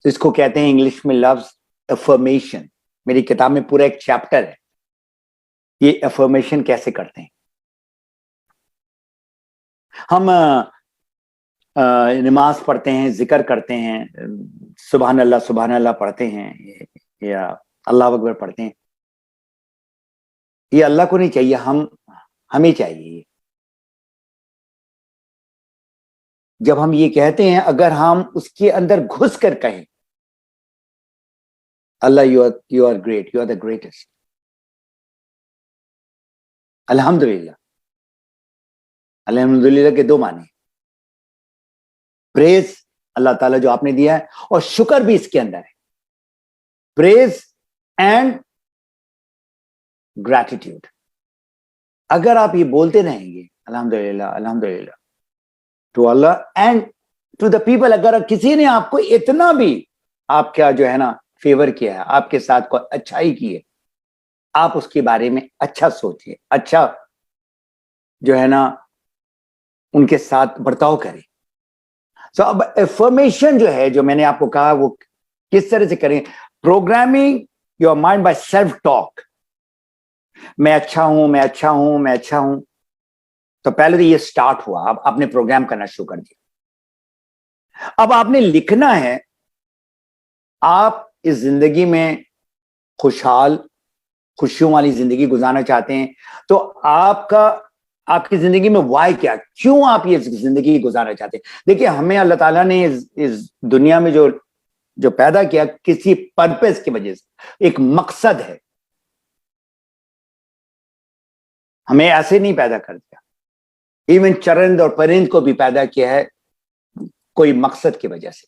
तो इसको कहते हैं इंग्लिश में लफ्ज अफर्मेशन। मेरी किताब में पूरा एक चैप्टर है ये अफर्मेशन कैसे करते हैं। हम नमाज पढ़ते हैं, जिक्र करते हैं, सुभान अल्लाह पढ़ते हैं, या अल्लाह अकबर पढ़ते हैं। ये अल्लाह को नहीं चाहिए, हमें चाहिए। जब हम ये कहते हैं, अगर हम उसके अंदर घुस कर कहें, अल्लाह you are great, you are the greatest, अल्हम्दुलिल्लाह। अल्हम्दुलिल्लाह के दो माने, प्रेज अल्लाह ताला जो आपने दिया है, और शुक्र भी इसके अंदर है। Praise and gratitude. अगर आप ये बोलते रहेंगे अल्हम्दुलिल्लाह अल्हम्दुलिल्लाह टू अल्लाह एंड टू द पीपल, अगर किसी ने आपको इतना भी आपका जो है ना फेवर किया है, आपके साथ कोई अच्छाई की है, आप उसके बारे में अच्छा सोचिए, अच्छा जो है ना उनके साथ बर्ताव करें। सो अब एफर्मेशन जो है, जो मैंने आपको कहा, वो किस तरह से करें? Programming your mind by self talk. मैं अच्छा हूं, मैं अच्छा हूं, मैं अच्छा हूं। तो पहले तो ये स्टार्ट हुआ, अब आपने प्रोग्राम करना शुरू कर दिया। अब आपने लिखना है, आप इस जिंदगी में खुशहाल, खुशियों वाली जिंदगी गुजारना चाहते हैं, तो आपकी जिंदगी में वाई क्या, क्यों आप ये जिंदगी गुजारना चाहते हैं? देखिए, हमें अल्लाह ताला ने इस दुनिया में जो पैदा किया, किसी पर्पस की वजह से, एक मकसद है। हमें ऐसे नहीं पैदा कर दिया। इवन चरंद और परिंद को भी पैदा किया है कोई मकसद की वजह से।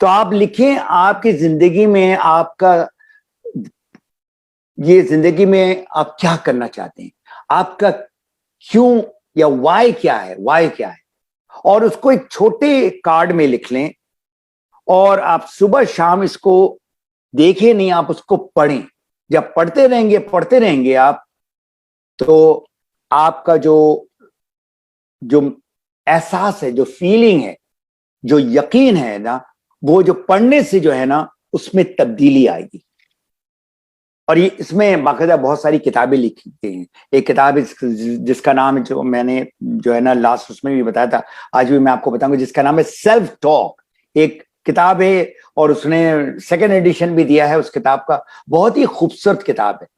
तो आप लिखें, आपकी जिंदगी में, आपका ये जिंदगी में आप क्या करना चाहते हैं, आपका क्यों या वाई क्या है, वाई क्या है, और उसको एक छोटे कार्ड में लिख लें, और आप सुबह शाम इसको देखें नहीं, आप उसको पढ़ें। जब पढ़ते रहेंगे आप, तो आपका जो एहसास है, जो फीलिंग है, जो यकीन है ना, वो जो पढ़ने से जो है ना, उसमें तब्दीली आएगी। और ये इसमें बाकायदा बहुत सारी किताबें लिखी गई हैं। एक किताब जिसका नाम, जो मैंने जो है ना लास्ट उसमें भी बताया था, आज भी मैं आपको बताऊंगा, जिसका नाम है सेल्फ टॉक। एक किताब है, और उसने सेकंड एडिशन भी दिया है उस किताब का। बहुत ही खूबसूरत किताब है।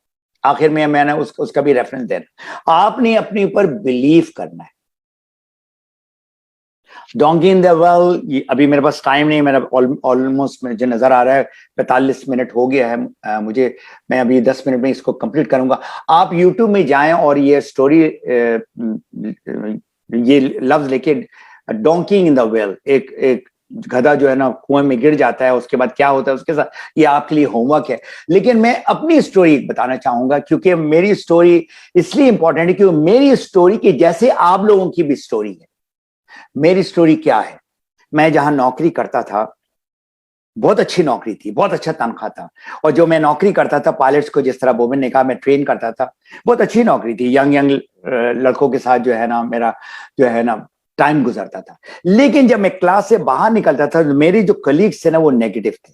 आखिर में मैंने उसका भी रेफरेंस देना। आपने अपने ऊपर बिलीव करना है। डोंकी इन द वेल, अभी मेरे पास टाइम नहीं, मेरा ऑलमोस्ट मुझे नजर आ रहा है 45 मिनट हो गया है मुझे। मैं अभी 10 मिनट में इसको कंप्लीट करूंगा। आप यूट्यूब में जाएं और ये स्टोरी, ये लफ्ज लेके, डोंकी इन द वेल, एक गधा जो है ना कुएं में गिर जाता है, उसके बाद क्या होता है उसके साथ, ये आपके लिए होमवर्क है। लेकिन मैं अपनी स्टोरी बताना चाहूंगा, क्योंकि मेरी स्टोरी इसलिए इंपॉर्टेंट है क्योंकि मेरी स्टोरी की जैसे आप लोगों की भी स्टोरी है। मेरी स्टोरी क्या है? मैं जहां नौकरी करता था, बहुत अच्छी नौकरी थी, बहुत अच्छा तनख्वाह था, और जो मैं नौकरी करता था पायलट्स को, जिस तरह बोबिन ने कहा, मैं ट्रेन करता था। बहुत अच्छी नौकरी थी, यंग लड़कों के साथ जो है ना मेरा जो है ना टाइम गुजरता था। लेकिन जब मैं क्लास से बाहर निकलता था, मेरे जो कलीग्स थे ना, वो नेगेटिव थे,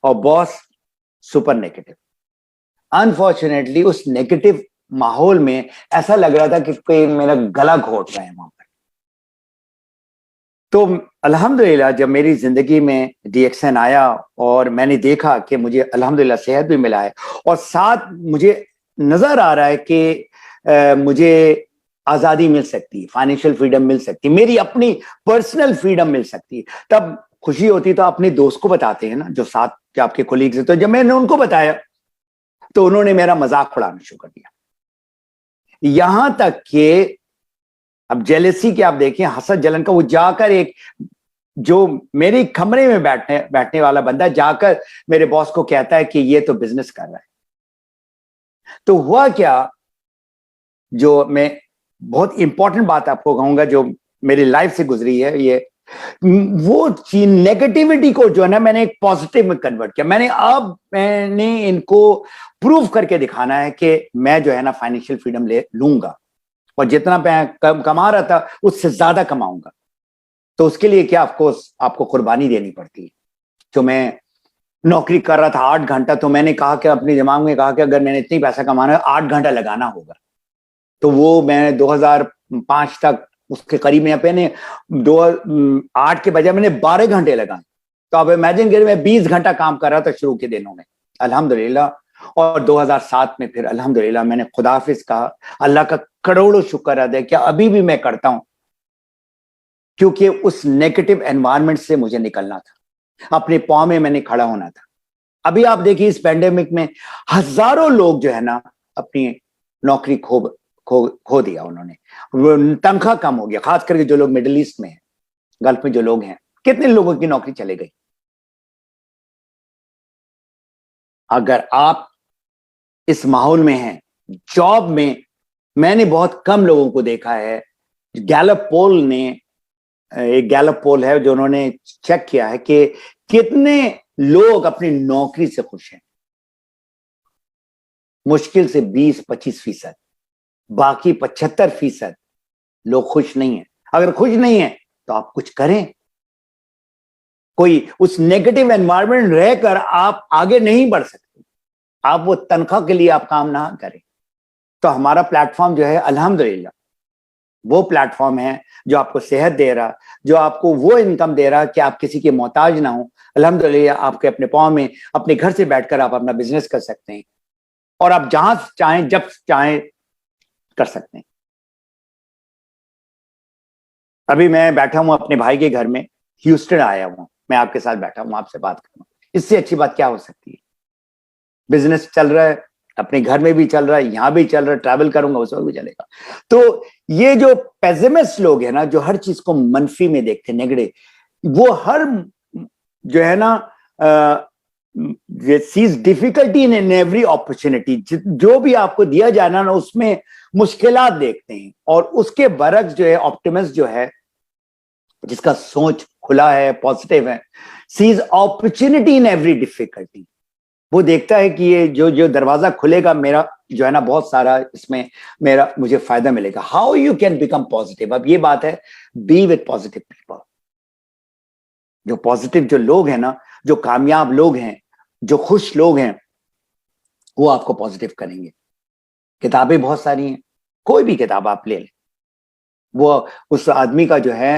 और बॉस सुपर नेगेटिव। अनफॉर्चुनेटली उस नेगेटिव माहौल में ऐसा लग रहा था कि कोई मेरा गला घोट रहा है वहां पर। तो अल्हम्दुलिल्लाह जब मेरी जिंदगी में डीएक्सएन आया, और मैंने देखा कि मुझे अल्हम्दुलिल्लाह सेहत भी मिला है, और साथ मुझे नजर आ रहा है कि मुझे आजादी मिल सकती है, फाइनेंशियल फ्रीडम मिल सकती है, मेरी अपनी पर्सनल फ्रीडम मिल सकती है, तब खुशी होती। तो अपने दोस्त को बताते हैं ना, जो साथ के आपके कोलीग्स हैं। तो जब मैंने उनको बताया, तो उन्होंने मेरा मजाक उड़ाना शुरू कर दिया, यहां तक कि अब जेलेसी की आप देखें, हसद जलन का, वो जाकर एक जो मेरे कमरे में बैठने वाला बंदा जाकर मेरे बॉस को कहता है कि ये तो बिजनेस कर रहा है। तो हुआ क्या, जो मैं बहुत इंपॉर्टेंट बात आपको कहूंगा, जो मेरी लाइफ से गुजरी है, ये वो चीज नेगेटिविटी को जो है ना मैंने एक पॉजिटिव में कन्वर्ट किया। मैंने इनको प्रूव करके दिखाना है कि मैं जो है ना फाइनेंशियल फ्रीडम ले लूंगा, और जितना मैं कमा रहा था उससे ज्यादा कमाऊंगा। तो उसके लिए क्या, आपको कुर्बानी देनी पड़ती है। जो मैं नौकरी कर रहा था 8 घंटा, तो मैंने कहा कि अपने दिमाग में कहा कि अगर मैंने इतनी पैसा कमाना है, 8 घंटा लगाना होगा। तो वो मैं 2005 तक उसके करीब में मैंने 8 के बजाय मैंने 12 घंटे लगाए। तो आप इमेजिन करिए, मैं 20 घंटा काम कर रहा था शुरू के दिनों में, अल्हम्दुलिल्लाह। और 2007 में फिर अल्हम्दुलिल्लाह मैंने खुदाफिज कहा, अल्लाह का करोड़ों शुक्र अदा किया, अभी भी मैं करता हूं, क्योंकि उस नेगेटिव एनवायरनमेंट से मुझे निकलना था, अपने पांव में मैंने खड़ा होना था। अभी आप देखिए इस पैंडेमिक में हजारों लोग जो है ना अपनी नौकरी खो दिया उन्होंने, तनख्वाह कम हो गया, खास करके जो लोग मिडिल ईस्ट में हैं, गल्फ में जो लोग हैं, कितने लोगों की नौकरी चले गई। अगर आप इस माहौल में हैं, जॉब में, मैंने बहुत कम लोगों को देखा है। गैलप पोल ने, एक गैलप पोल है जो उन्होंने चेक किया है कि कितने लोग अपनी नौकरी से खुश हैं। मुश्किल से 20-25%, बाकी 75% लोग खुश नहीं है। अगर खुश नहीं है तो आप कुछ करें। कोई उस नेगेटिव एनवायरनमेंट रहकर आप आगे नहीं बढ़ सकते, आप वो तनख्वाह के लिए आप काम ना करें। तो हमारा प्लेटफॉर्म जो है अल्हम्दुलिल्लाह वो प्लेटफॉर्म है जो आपको सेहत दे रहा, जो आपको वो इनकम दे रहा कि आप किसी के मोहताज ना हो। अल्हम्दुलिल्लाह आपके अपने पाँव में, अपने घर से बैठकर आप अपना बिजनेस कर सकते हैं, और आप जहां चाहें जब चाहें कर सकते हैं। अभी मैं बैठा हूं अपने भाई के घर में, ह्यूस्टन आया हूं, मैं आपके साथ बैठा हूं, आपसे बात कर रहा हूं। इससे अच्छी बात क्या हो सकती है। बिजनेस चल रहा है, अपने घर में भी चल रहा है, यहां भी चल रहा है, ट्रैवल करूंगा उस वक्त भी चलेगा। तो ये जो पेसिमिस्ट लोग हैं ना, जो हर चीज को मनफी में देखते हैं, नेगेटिव, वो हर जो है ना sees difficulty in every opportunity, जो भी आपको दिया जाए ना उसमें मुश्किलात देखते हैं। और उसके बरक्स जो है ऑप्टिमिस्ट जो है, जिसका सोच खुला है, पॉजिटिव है, sees opportunity in every difficulty. वो देखता है कि ये जो दरवाजा खुलेगा मेरा जो है ना, बहुत सारा इसमें मेरा मुझे फायदा मिलेगा। How you can become positive, अब ये बात है, बी विद पॉजिटिव पीपल। जो पॉजिटिव जो लोग हैं ना, जो कामयाब लोग हैं, जो खुश लोग हैं, वो आपको पॉजिटिव करेंगे। किताबें बहुत सारी हैं, कोई भी किताब आप ले लें, वो उस आदमी का जो है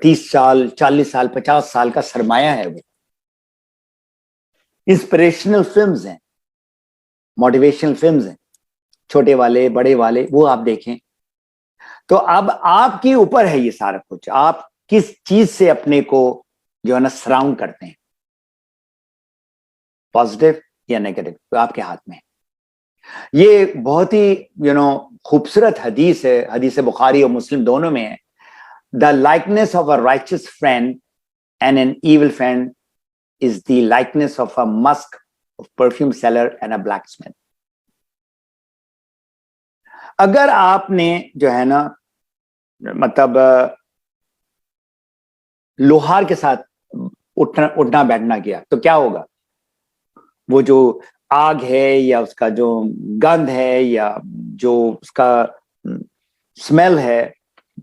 30 साल, 40 साल, 50 साल का सरमाया है। वो इंस्पिरेशनल फिल्म्स हैं, मोटिवेशनल फिल्म्स हैं, छोटे वाले बड़े वाले, वो आप देखें। तो अब आपके ऊपर है ये सारा कुछ, आप किस चीज से अपने को जो है ना सराउंड करते हैं, पॉजिटिव या नेगेटिव, तो आपके हाथ में। ये बहुत ही खूबसूरत हदीस है, हदीस बुखारी और मुस्लिम दोनों में है। The likeness of a righteous friend and an evil friend is the likeness of a musk of perfume seller and a blacksmith. अगर आपने जो है ना मतलब लोहार के साथ उठना बैठना किया, तो क्या होगा। वो जो आग है या उसका जो गंध है या जो उसका स्मेल है,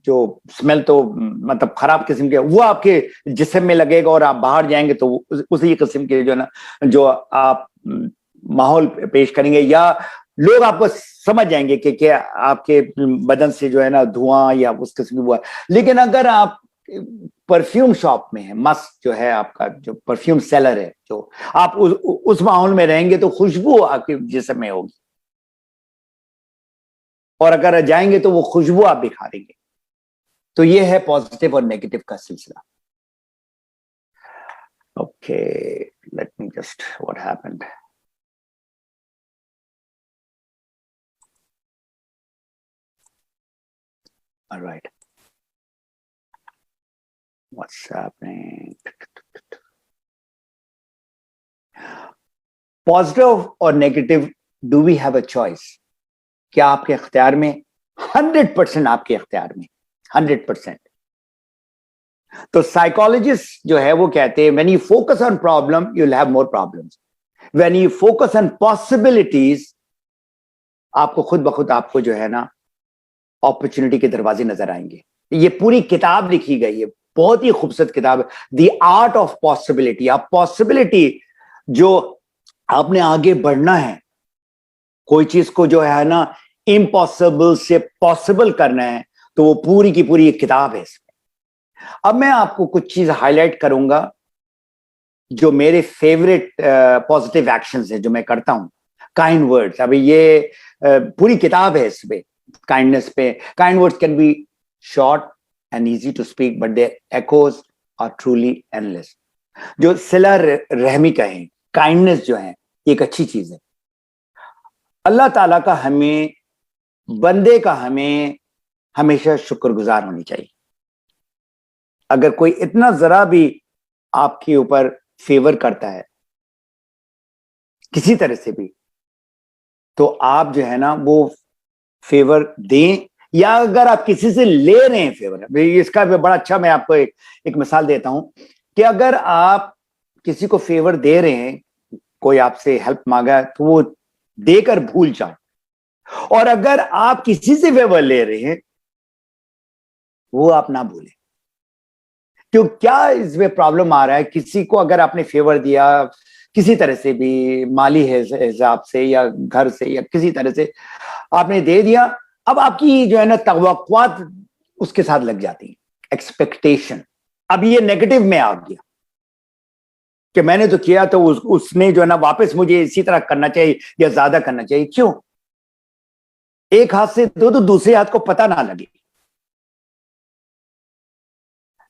जो स्मेल तो मतलब खराब किस्म के, वो आपके जिस्म में लगेगा और आप बाहर जाएंगे तो उसी किस्म के जो है ना, जो आप माहौल पेश करेंगे, या लोग आपको समझ जाएंगे कि क्या आपके बदन से जो है ना धुआं या उस किस्म की हुआ। लेकिन अगर आप परफ्यूम शॉप में है, मस्त जो है आपका जो परफ्यूम सेलर है, जो आप उस माहौल में रहेंगे तो खुशबू आपके जिस्म में होगी, और अगर जाएंगे तो वो खुशबू आप दिखा देंगे। तो ये है पॉजिटिव और नेगेटिव का सिलसिला। Okay, let me just what happened. Alright, what's happening. Positive और negative, do we have a choice. क्या आपके इख्तियार में? 100% आपके इख्तियार में, 100%। तो साइकोलॉजिस्ट जो है वो कहते हैं, when you focus on problem you will have more problems, when you focus on possibilities आपको खुद ब खुद आपको जो है ना अपॉर्चुनिटी के दरवाजे नजर आएंगे। ये पूरी किताब लिखी गई है, बहुत ही खूबसूरत किताब है, द आर्ट ऑफ पॉसिबिलिटी। आप पॉसिबिलिटी जो आपने आगे बढ़ना है, कोई चीज को जो है ना इम्पॉसिबल से पॉसिबल करना है, तो वो पूरी की पूरी एक किताब है इसमें। अब मैं आपको कुछ चीज हाईलाइट करूंगा जो मेरे फेवरेट पॉजिटिव एक्शंस है जो मैं करता हूं। काइंड वर्ड्स, अभी ये पूरी किताब है इसमें काइंडनेस पे। Kind words can be short and easy to speak but their echoes are truly endless. जो सिला रहमी कहें, काइंडनेस जो है एक अच्छी चीज है। अल्लाह ताला का हमें, बंदे का हमें हमेशा शुक्रगुजार होनी चाहिए। अगर कोई इतना जरा भी आपके ऊपर फेवर करता है किसी तरह से भी, तो आप जो है ना वो फेवर दें, या अगर आप किसी से ले रहे हैं फेवर, इसका भी बड़ा अच्छा मैं आपको एक मिसाल देता हूं कि अगर आप किसी को फेवर दे रहे हैं, कोई आपसे हेल्प मांगा तो वो देकर भूल जाए, और अगर आप किसी से फेवर ले रहे हैं वो आप ना भूलें। क्यों, क्या इसमें प्रॉब्लम आ रहा है? किसी को अगर आपने फेवर दिया किसी तरह से भी, माली हिसाब से या घर से या किसी तरह से आपने दे दिया, अब आपकी जो है ना तवक्कुआत उसके साथ लग जाती है, एक्सपेक्टेशन। अब ये नेगेटिव में आ गया कि मैंने तो किया तो उसने जो है ना वापस मुझे इसी तरह करना चाहिए या ज्यादा करना चाहिए। क्यों? एक हाथ से दो तो दूसरे हाथ को पता ना लगे।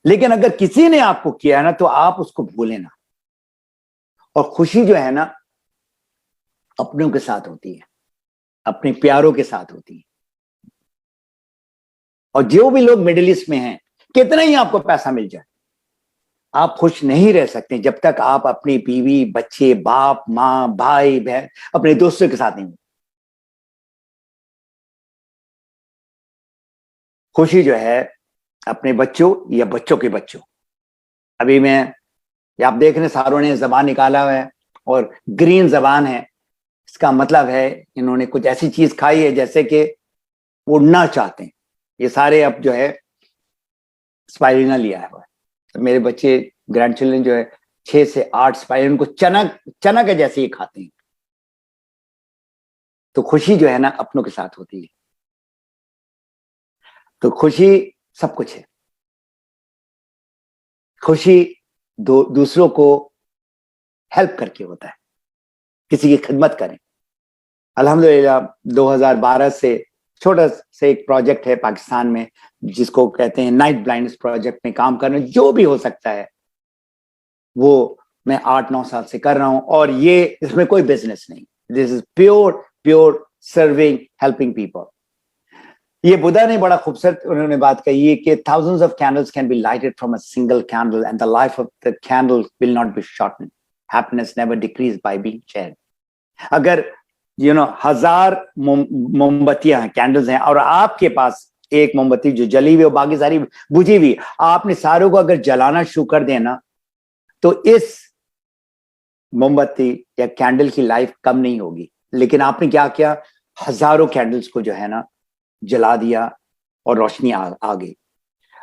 लेकिन अगर किसी ने आपको किया ना तो आप उसको भूलें ना। और खुशी जो है ना अपनों के साथ होती है, अपने प्यारों के साथ होती है। और जो भी लोग मिडिल ईस्ट में हैं, कितना ही आपको पैसा मिल जाए, आप खुश नहीं रह सकते जब तक आप अपनी बीवी, बच्चे, बाप, मां, भाई, बहन, अपने दोस्तों के साथ नहीं हो। खुशी जो है अपने बच्चों या बच्चों के बच्चों। अभी मैं, आप देख रहे सारों ने जबान निकाला हुआ है और ग्रीन जबान है, इसका मतलब है इन्होंने कुछ ऐसी चीज खाई है जैसे कि उड़ना चाहते हैं। ये सारे अब जो है स्पाइरुलिना लिया है। तो मेरे बच्चे, ग्रैंड चिल्ड्रन जो है 6 से 8 स्पाइरुलिना को चना के जैसे ही खाते हैं। तो खुशी जो है ना अपनों के साथ होती है। तो खुशी सब कुछ है। खुशी दूसरों को हेल्प करके होता है, किसी की खिदमत करें। अल्हम्दुलिल्लाह 2012 से छोटा से एक प्रोजेक्ट है पाकिस्तान में जिसको कहते हैं नाइट ब्लाइंडनेस प्रोजेक्ट में काम करना। जो भी हो सकता है वो मैं 8-9 साल से कर रहा हूं, और ये इसमें कोई बिजनेस नहीं, this is pure serving, helping people. ये बुद्धा ने बड़ा खूबसूरत उन्होंने बात कही है कि thousands of candles can be lighted from a single candle and the life of the candle will not be shortened. Happiness never decreased by being shared. अगर 1000 मोमबत्तियां हैं, कैंडल्स हैं, और आपके पास एक मोमबत्ती जो जली हुई और बाकी सारी बुझी हुई, आपने सारों को अगर जलाना शुरू कर देना तो इस मोमबत्ती या कैंडल की लाइफ कम नहीं होगी। लेकिन आपने क्या किया, हजारों कैंडल्स को जो है ना जला दिया और रोशनी आ गई।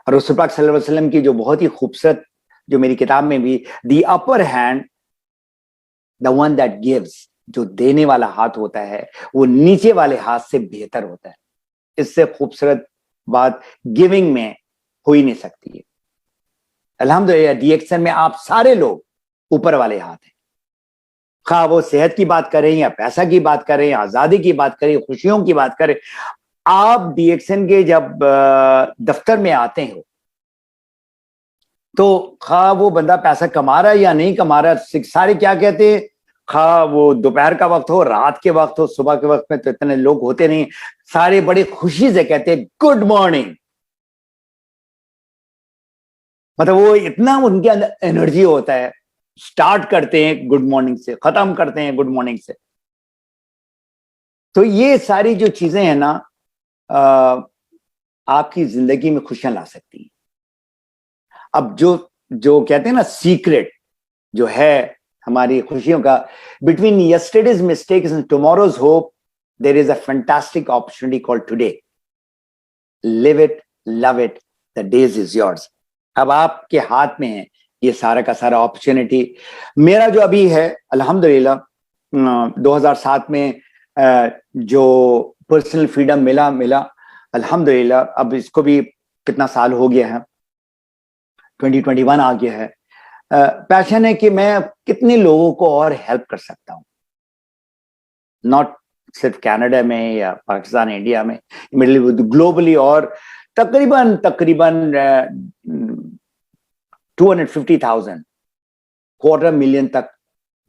और रसूल पाक सल्लल्लाहु अलैहि वसल्लम की जो बहुत ही खूबसूरत, जो मेरी किताब में भी, the upper hand, the one that gives, जो देने वाला हाथ होता है वो नीचे वाले हाथ से बेहतर होता है। इससे खूबसूरत बात गिविंग में हो ही नहीं सकती है। अल्हम्दुलिल्लाह डीएक्सन में आप सारे लोग ऊपर वाले हाथ हैं, खा वो सेहत की बात करें या पैसा की बात करें या आजादी की बात करें, खुशियों की बात करें। आप डीएक्सन के जब दफ्तर में आते हो तो खा वो बंदा पैसा कमा रहा है या नहीं कमा रहा, सारे क्या कहते हैं, खा वो दोपहर का वक्त हो, रात के वक्त हो, सुबह के वक्त में तो इतने लोग होते नहीं, सारे बड़ी खुशी से कहते हैं गुड मॉर्निंग। मतलब वो इतना उनके अंदर एनर्जी होता है, स्टार्ट करते हैं गुड मॉर्निंग से, खत्म करते हैं गुड मॉर्निंग से। तो ये सारी जो चीजें हैं ना आपकी जिंदगी में खुशियां ला सकती हैं। अब जो कहते हैं ना सीक्रेट जो है हमारी खुशियों का, between yesterday's mistakes and tomorrow's hope there is a fantastic opportunity called today. Live it, love it, the days is yours. अब आपके हाथ में है ये सारा का सारा अपॉर्चुनिटी। मेरा जो अभी है अल्हम्दुलिल्लाह 2007 में जो पर्सनल फ्रीडम मिला, अल्हम्दुलिल्लाह अब इसको भी कितना साल हो गया है, 2021 आ गया है। पैशन है कि मैं कितने लोगों को और हेल्प कर सकता हूँ, नॉट सिर्फ कनाडा में या पाकिस्तान इंडिया में, मिडिल ग्लोबली, और तकरीबन तकरीबन 250,000 $250,000 तक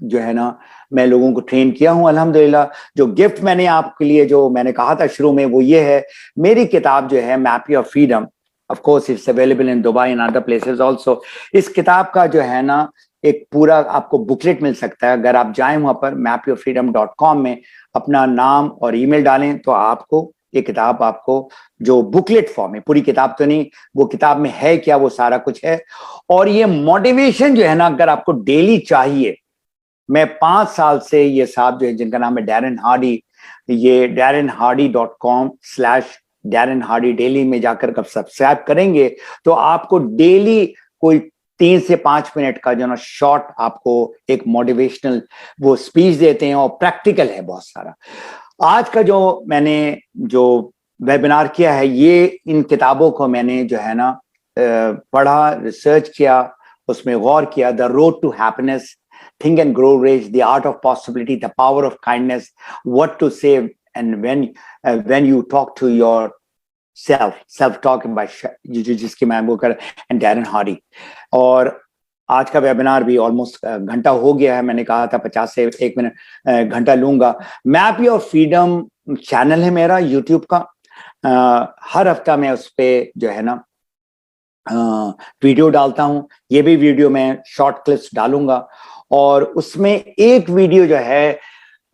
जो है ना मैं लोगों को ट्रेन किया हूं अल्हम्दुलिल्लाह। जो गिफ्ट मैंने आपके लिए जो मैंने कहा था शुरू में वो ये है, मेरी किताब जो है map your freedom, of course it's available in Dubai and other places also. इस किताब का जो है ना एक पूरा आपको बुकलेट मिल सकता है, अगर आप जाएं वहां पर mapyourfreedom.com में अपना नाम और ईमेल डालें तो आपको ये किताब, आपको जो बुकलेट फॉर्म है, पूरी किताब तो नहीं, वो किताब में है क्या वो सारा कुछ है। और ये मोटिवेशन जो है ना अगर आपको डेली चाहिए, मैं 5 साल से ये साहब जो है जिनका नाम है डैरेन हार्डी, ये darrenhardy.com/डैरेन हार्डी डेली में जाकर कब सब्सक्राइब करेंगे तो आपको डेली कोई 3 से 5 मिनट का जो ना शॉर्ट आपको एक मोटिवेशनल वो स्पीच देते हैं और प्रैक्टिकल है बहुत सारा। आज का जो मैंने जो वेबिनार किया है, ये इन किताबों को मैंने जो है ना पढ़ा, रिसर्च किया, उसमें गौर किया। The road to happiness, Think and Grow Rich, The Art of Possibility, The Power of Kindness, What to Say, and when you talk to yourself talk by जिसकी मैं वो कर, and डैरेन हार्डी। और आज का वेबिनार भी ऑलमोस्ट घंटा हो गया है, मैंने कहा था 50 से 1 मिनट घंटा लूंगा। मैप योर फ्रीडम चैनल है मेरा यूट्यूब का, हर हफ्ता मैं उस पर जो है ना वीडियो डालता हूं। ये भी वीडियो मैं शॉर्ट क्लिप्स डालूंगा, और उसमें एक वीडियो जो है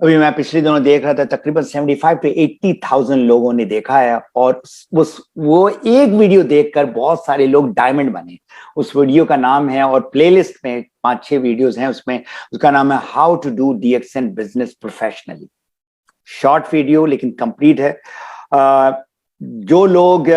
अभी मैं पिछले दिनों देख रहा था, तकरीबन 75 to 80,000 लोगों ने देखा है, और वो एक वीडियो देखकर बहुत सारे लोग डायमंड बने। उस वीडियो का नाम है, और प्लेलिस्ट में 5-6 वीडियोस हैं उसमें, उसका नाम है how to do DXN business professionally. Short video लेकिन कंप्लीट है। जो लोग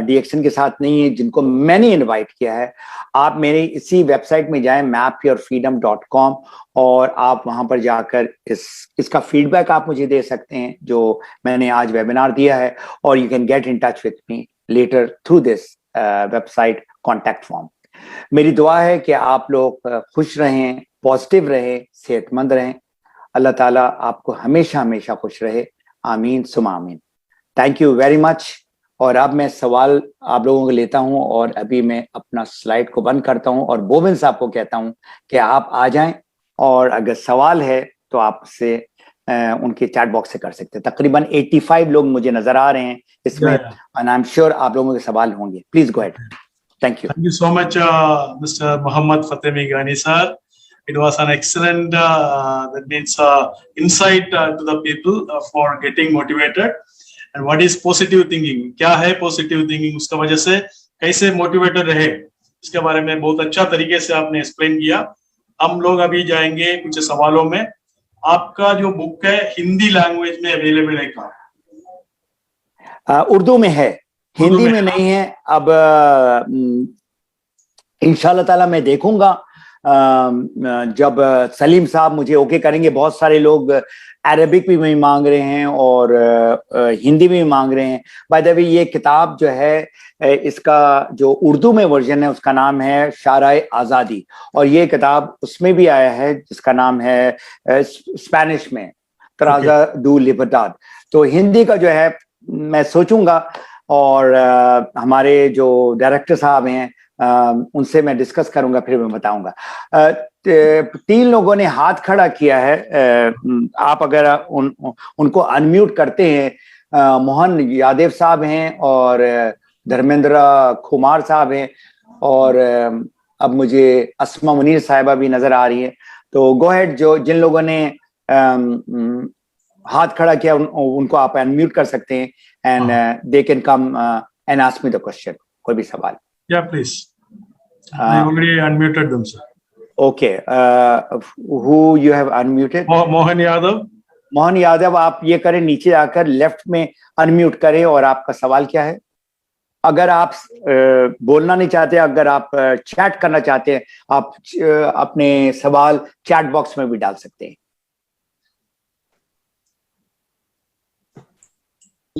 DXN के साथ नहीं है, जिनको मैंने इनवाइट किया है, आप मेरे इसी वेबसाइट में जाएं mapyourfreedom.com, और आप वहां पर जाकर इसका फीडबैक आप मुझे दे सकते हैं जो मैंने आज वेबिनार दिया है, और you can get in touch with me later through this website contact form. मेरी दुआ है कि आप लोग खुश रहें, पॉजिटिव रहें, सेहतमंद रहें। अल्लाह ताला आपको हमेशा हमेशा खुश रहे, आमीन सुमा आमीन। Thank you very much. और अब मैं सवाल आप लोगों को लेता हूं, और अभी मैं अपना स्लाइड को बंद करता हूं और बोबिन साहब को कहता हूं कि आप आ जाएं, और अगर सवाल है तो आपसे उनके चैट बॉक्स से कर सकते हैं। तकरीबन 85 लोग मुझे नजर आ रहे हैं इसमें, एंड आई एम श्योर आप लोगों के सवाल होंगे। Please go ahead. Thank you. Thank you so much, Mr. Muhammad Fatemi Ghani sir. It was an excellent that means insight to the people for getting motivated. And what is positive thinking? क्या है positive thinking? उसका वजह से कैसे motivated रहे, इसके बारे में बहुत अच्छा तरीके से आपने explain किया। हम लोग अभी जाएंगे कुछ सवालों में। आपका जो बुक है हिंदी लैंग्वेज में अवेलेबल है क्या? उर्दू में है, हिंदी में नहीं है। अब इंशाल्लाह ताला मैं देखूंगा जब सलीम साहब मुझे ओके करेंगे। बहुत सारे लोग अरबिक भी मांग रहे हैं और हिंदी में भी मांग रहे हैं। बाय द वे ये किताब जो है, इसका जो उर्दू में वर्जन है उसका नाम है शाराए आज़ादी, और ये किताब उसमें भी आया है जिसका नाम है स्पेनिश में तराजा डू लिबर्टाड। तो हिंदी का जो है मैं सोचूंगा, और हमारे जो डायरेक्टर साहब हैं उनसे मैं डिस्कस करूंगा, फिर मैं बताऊंगा। 3 लोगों ने हाथ खड़ा किया है, आप अगर उनको अनम्यूट करते हैं। मोहन यादव साहब हैं और धर्मेंद्र कुमार साहब हैं, और अब मुझे अस्मा मुनीर साहिबा भी नजर आ रही है। तो गो अहेड, जो जिन लोगों ने हाथ खड़ा किया उनको आप अनम्यूट कर सकते हैं, and they can come and ask me the question. कोई भी सवाल? Yeah, please. I already unmuted them, sir. Okay. Who you have unmuted? Mohan Yadav. Mohan Yadav, आप ये करें, नीचे आकर लेफ्ट में अनम्यूट करें, और आपका सवाल क्या है? अगर आप बोलना नहीं चाहते, अगर आप चैट करना चाहते हैं, आप अपने सवाल चैट बॉक्स में भी डाल सकते हैं।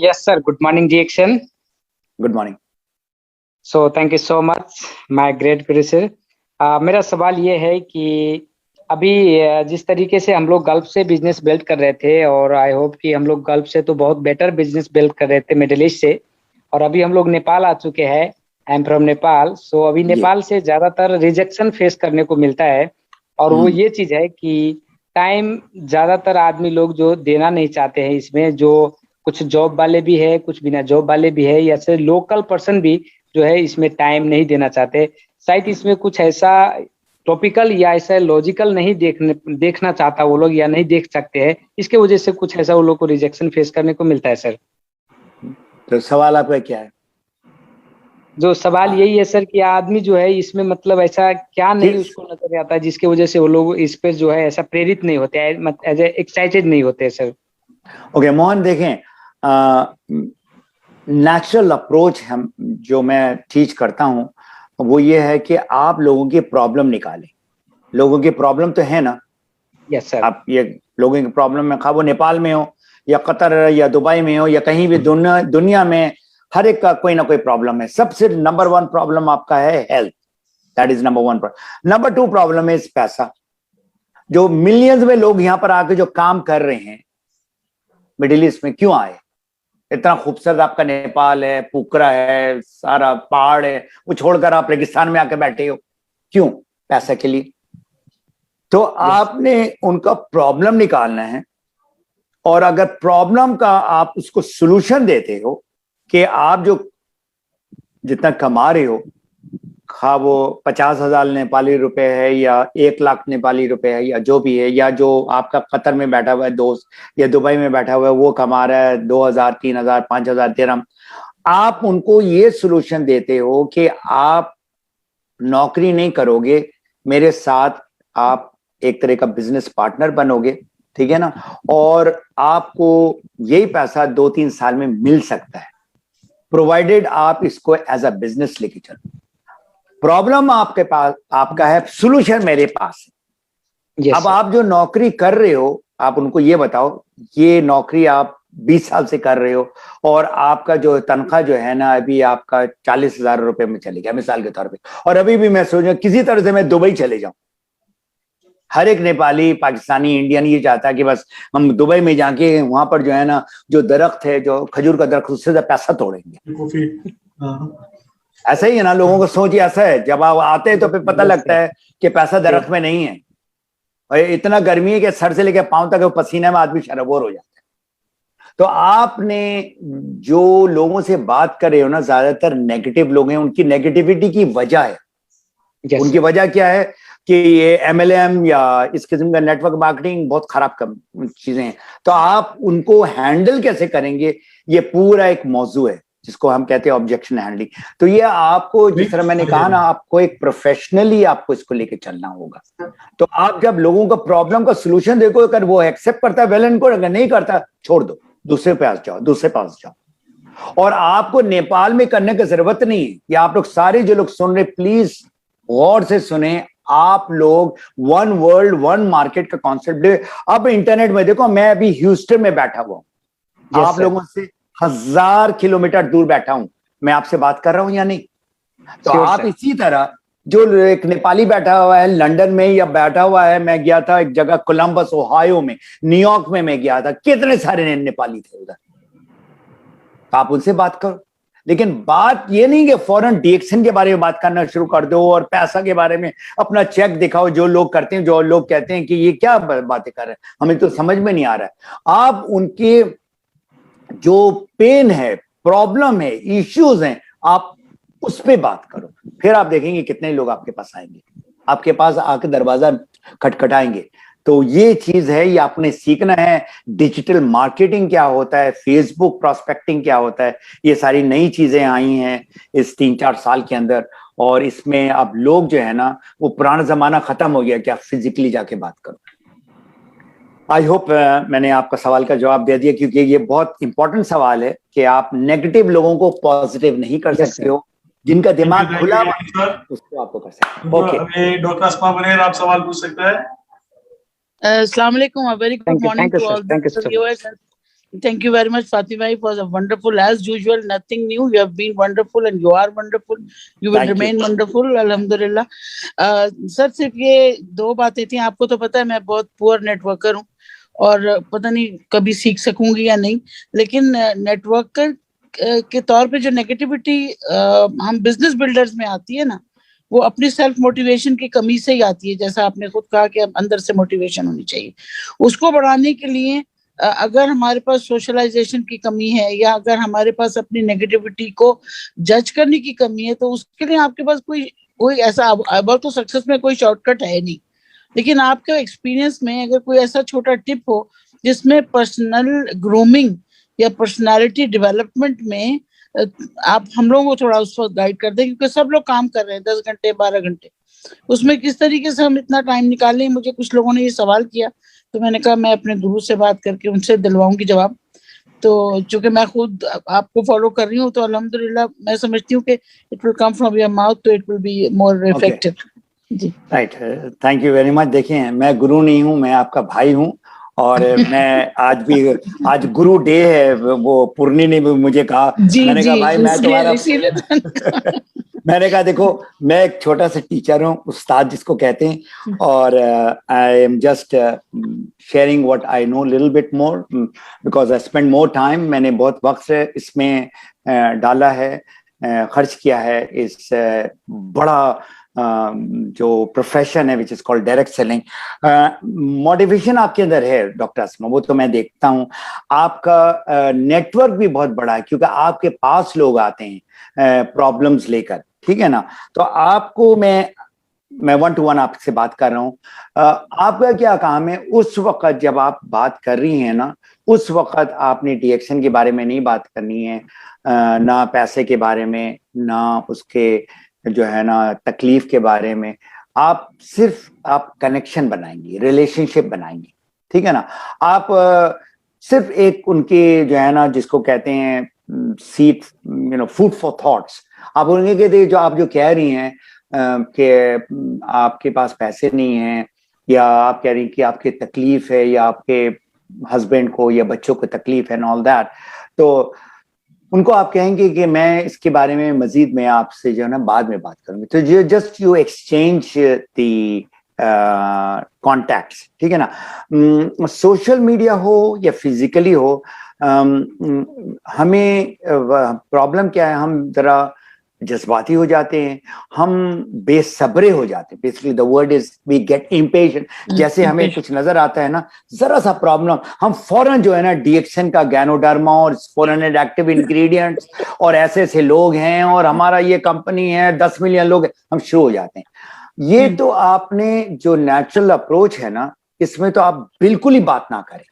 Yes, sir. Good morning, DXN. Good morning. So, thank you so much, my great Guru sir. मेरा सवाल ये है कि अभी जिस तरीके से हम लोग गल्फ से बिजनेस बिल्ड कर रहे थे, और आई होप कि हम लोग गल्फ से तो बहुत बेटर बिजनेस बिल्ड कर रहे थे मिडिल ईस्ट से, और अभी हम लोग नेपाल आ चुके हैं। I am from Nepal. So अभी नेपाल से ज्यादातर रिजेक्शन फेस करने को मिलता है, और वो ये चीज है कि टाइम ज्यादातर आदमी लोग जो देना नहीं चाहते हैं इसमें, जो कुछ जॉब वाले भी है, कुछ बिना जॉब वाले भी है, या फिर लोकल पर्सन भी जो है इसमें टाइम नहीं देना चाहते। शायद इसमें कुछ ऐसा टॉपिकल या ऐसा लॉजिकल नहीं देखना चाहता वो लोग, या नहीं देख सकते हैं, इसके वजह से कुछ ऐसा वो लोग को रिजेक्शन फेस करने को मिलता है सर। तो सवाल आपका क्या है? जो सवाल यही है सर कि आदमी जो है इसमें मतलब ऐसा क्या नहीं उसको नजर आता है जिसके वजह से वो लोग इस पे जो है ऐसा प्रेरित नहीं होते, एक्साइटेड नहीं होते सर। ओके मोहन, देखें, नेचुरल अप्रोच हम जो मैं टीच करता हूं वो ये है कि आप लोगों की प्रॉब्लम निकालें। लोगों की प्रॉब्लम तो है ना। Yes sir. आप ये लोगों की प्रॉब्लम में, खा वो नेपाल में हो या कतर या दुबई में हो या कहीं भी दुनिया में, हर एक का कोई ना कोई प्रॉब्लम है। सबसे नंबर 1 प्रॉब्लम आपका है health. That is number 1 problem. Number 2 problem is पैसा। जो मिलियंस में लोग यहां पर आके जो काम कर रहे हैं मिडिल ईस्ट में, क्यों आए? इतना खूबसूरत आपका नेपाल है, पोखरा है, सारा पहाड़ है, वो छोड़कर आप रेगिस्तान में आके बैठे हो, क्यों? पैसा के लिए। तो आपने उनका प्रॉब्लम निकालना है, और अगर प्रॉब्लम का आप उसको सॉल्यूशन देते हो कि आप जो जितना कमा रहे हो, खा वो 50,000 नेपाली रुपए है या 1 लाख नेपाली रुपए है या जो भी है, या जो आपका कतर में बैठा हुआ है दोस्त या दुबई में बैठा हुआ है वो कमा रहा है 2,000, 3,000, 5,000 दिरहम, आप उनको ये सॉल्यूशन देते हो कि आप नौकरी नहीं करोगे, मेरे साथ आप एक तरह का बिजनेस पार्टनर बनोगे, ठीक है ना, और आपको यही पैसा 2-3 साल में मिल सकता है, प्रोवाइडेड आप इसको एज अ बिजनेस लेके चलो। प्रॉब्लम आपके पास आपका है, सॉल्यूशन मेरे पास है। yes, अब आप जो नौकरी कर रहे हो, आप उनको ये बताओ, ये नौकरी आप 20 साल से कर रहे हो और आपका जो तनख्वाह जो है ना अभी आपका 40,000 रुपए में चले गया मिसाल के तौर पे, और अभी भी मैं सोच किसी तरह से मैं दुबई चले जाऊं। हर एक नेपाली, पाकिस्तानी, इंडियन ये चाहता है कि बस हम दुबई में जाके वहां पर जो है ना, जो दरख्त है, जो खजूर का दरख्त, उससे ज्यादा पैसा तोड़ेंगे। ऐसा ही है ना, लोगों को सोच ऐसा है। जब आप आते हैं तो फिर पता लगता है कि पैसा दरख्त में नहीं है, और इतना गर्मी है कि सर से लेकर पांव तक पसीने में आदमी शराबोर हो जाता है। तो आपने जो लोगों से बात कर रहे हो ना, ज्यादातर नेगेटिव लोग हैं, उनकी नेगेटिविटी की वजह है। उनकी वजह क्या है कि ये MLM या इस किस्म का नेटवर्क मार्केटिंग बहुत खराब चीजें हैं। तो आप उनको हैंडल कैसे करेंगे, ये पूरा एक मौजू है जिसको हम कहते हैं ऑब्जेक्शन हैंडलिंग। तो ये आपको, जिस तरह मैंने कहा ना, आपको एक प्रोफेशनली आपको इसको लेके चलना होगा। तो आप जब लोगों का प्रॉब्लम का सॉल्यूशन देखो, अगर वो एक्सेप्ट करता है वेल एंड गुड, अगर नहीं करता छोड़ दो, दूसरे पास जाओ। और आपको नेपाल में करने की जरूरत नहीं है। ये आप लोग सारे जो लोग सुन रहे, प्लीज गौर से सुने। आप लोग 1 वर्ल्ड 1 मार्केट का कॉन्सेप्ट, अब इंटरनेट में देखो, मैं अभी ह्यूस्टन में बैठा हुआ हूं, आप लोगों से 1000 किलोमीटर दूर बैठा हूं, मैं आपसे बात कर रहा हूं या नहीं? तो आप इसी तरह, जो एक नेपाली बैठा हुआ है लंदन में या बैठा हुआ है, मैं गया था एक जगह कोलंबस ओहायो में, न्यूयॉर्क में मैं गया था, कितने सारे नेपाली थे उधर, आप उनसे बात करो। लेकिन बात ये नहीं कि फौरन DXN के बारे में बात करना शुरू कर दो और पैसा के बारे में अपना चेक दिखाओ, जो लोग करते हैं, जो लोग कहते हैं कि ये क्या बातें कर रहे हैं, हमें तो समझ में नहीं आ रहा है। आप उनके जो पेन है, प्रॉब्लम है, इश्यूज हैं, आप उस पे बात करो, फिर आप देखेंगे कितने लोग आपके पास आएंगे, आपके पास आके दरवाजा खटखटाएंगे। तो ये चीज है, ये आपने सीखना है। डिजिटल मार्केटिंग क्या होता है, फेसबुक प्रॉस्पेक्टिंग क्या होता है, ये सारी नई चीजें आई हैं इस 3-4 साल के अंदर। और इसमें अब लोग जो है ना, वो पुराना जमाना खत्म हो गया कि आप फिजिकली जाके बात करो। आई होप मैंने आपका सवाल का जवाब दे दिया, क्योंकि ये बहुत इंपॉर्टेंट सवाल है कि आप नेगेटिव लोगों को पॉजिटिव नहीं कर सकते हो। जिनका दिमाग खुला उसको आपको कर सकते हैं। ओके, डॉक्टर अस्मा बनेर, आप सवाल पूछ सकते हैं। Assalamu alaikum, a very good morning to all the viewers. Thank you very much, Fatima. It was a wonderful, as usual, nothing new. You have been wonderful and you are wonderful. You will Thank you. remain wonderful, alhamdulillah. Sir सिर्फ ये दो बातें थी. आपको तो पता है मैं बहुत पुअर नेटवर्कर हूँ और पता नहीं कभी सीख सकूंगी या नहीं, लेकिन नेटवर्कर के तौर पे जो नेगेटिविटी हम बिजनेस बिल्डर्स में आती है ना, वो अपनी सेल्फ मोटिवेशन की कमी से ही आती है. जैसा आपने खुद कहा कि अंदर से मोटिवेशन होनी चाहिए. उसको बढ़ाने के लिए अगर हमारे पास सोशलाइजेशन की कमी है या अगर हमारे पास अपनी नेगेटिविटी को जज करने की कमी है, तो उसके लिए आपके पास कोई ऐसा अब तो सक्सेस में कोई शॉर्टकट है नहीं, लेकिन आपके एक्सपीरियंस में अगर कोई ऐसा छोटा टिप हो जिसमें पर्सनल ग्रूमिंग या पर्सनालिटी डेवलपमेंट में आप हम लोगों को थोड़ा उस वक्त गाइड कर दें, क्योंकि सब लोग काम कर रहे हैं 10 घंटे 12 घंटे, उसमें किस तरीके से हम इतना टाइम निकालें. मुझे कुछ लोगों ने ये सवाल किया तो मैंने कहा मैं अपने गुरु से बात करके उनसे दिलवाऊंगी जवाब. तो चूंकि मैं खुद आपको फॉलो कर रही हूँ तो अल्हम्दुलिल्लाह मैं समझती हूँ कि it will come from your mouth, तो it will be more effective. जी right, thank you very much. देखिए मैं गुरु नहीं हूँ, मैं आपका भाई हूँ और मैं आज गुरु डे है, वो पूर्णी ने भी मुझे कहा. मैंने कहा भाई मैं तुम्हारा मैंने कहा देखो मैं एक छोटा सा टीचर हूँ, उस्ताद जिसको कहते हैं, और I am just sharing what I know little bit more because I spend more time. मैंने बहुत वक्त इसमें डाला है, खर्च किया है इस बड़ा जो प्रोफेशन है which is called direct selling. Motivation आपके अंदर है डॉक्टर अस्मा, वो तो मैं देखता हूँ. आपका नेटवर्क भी बहुत बड़ा है क्योंकि आपके पास लोग आते हैं प्रॉब्लम्स लेकर, ठीक है ना. तो आपको मैं 1-to-1 आपसे बात कर रहा हूँ. आपका क्या काम है उस वक्त जब आप बात कर रही हैं ना, उस वक्त आपने डिएक्शन के बारे में नहीं बात करनी है, ना पैसे के बारे में, ना उसके जो है ना तकलीफ के बारे में. आप सिर्फ कनेक्शन बनाएंगी, रिलेशनशिप बनाएंगी, ठीक है ना. आप सिर्फ एक उनके जो है ना जिसको कहते हैं सीड फूड फॉर थॉट्स, आप उनके कहते जो आप जो कह रही हैं कि आपके पास पैसे नहीं हैं, या आप कह रही हैं कि आपकी तकलीफ है या आपके हस्बैंड को या बच्चों को तकलीफ है एंड ऑल दैट, तो उनको आप कहेंगे कि मैं इसके बारे में मजीद मैं आपसे जो है ना बाद में बात करूंगी. तो just you exchange the contacts, ठीक है ना. सोशल मीडिया हो या फिजिकली हो, हमें प्रॉब्लम क्या है, हम जरा जज्बाती हो जाते हैं, हम बेसब्रे हो जाते हैं. Basically the word is we get impatient. जैसे हमें कुछ नजर आता है ना, जरा सा प्रॉब्लम, हम फौरन जो है ना डिएक्शन का गैनोडर्मा और फोलेनेट एक्टिव इंग्रेडिएंट्स और ऐसे ऐसे लोग हैं और हमारा ये कंपनी है 10 मिलियन लोग हैं, हम शुरू हो जाते हैं. ये तो आपने जो नेचुरल अप्रोच है ना, इसमें तो आप बिल्कुल ही बात ना करें,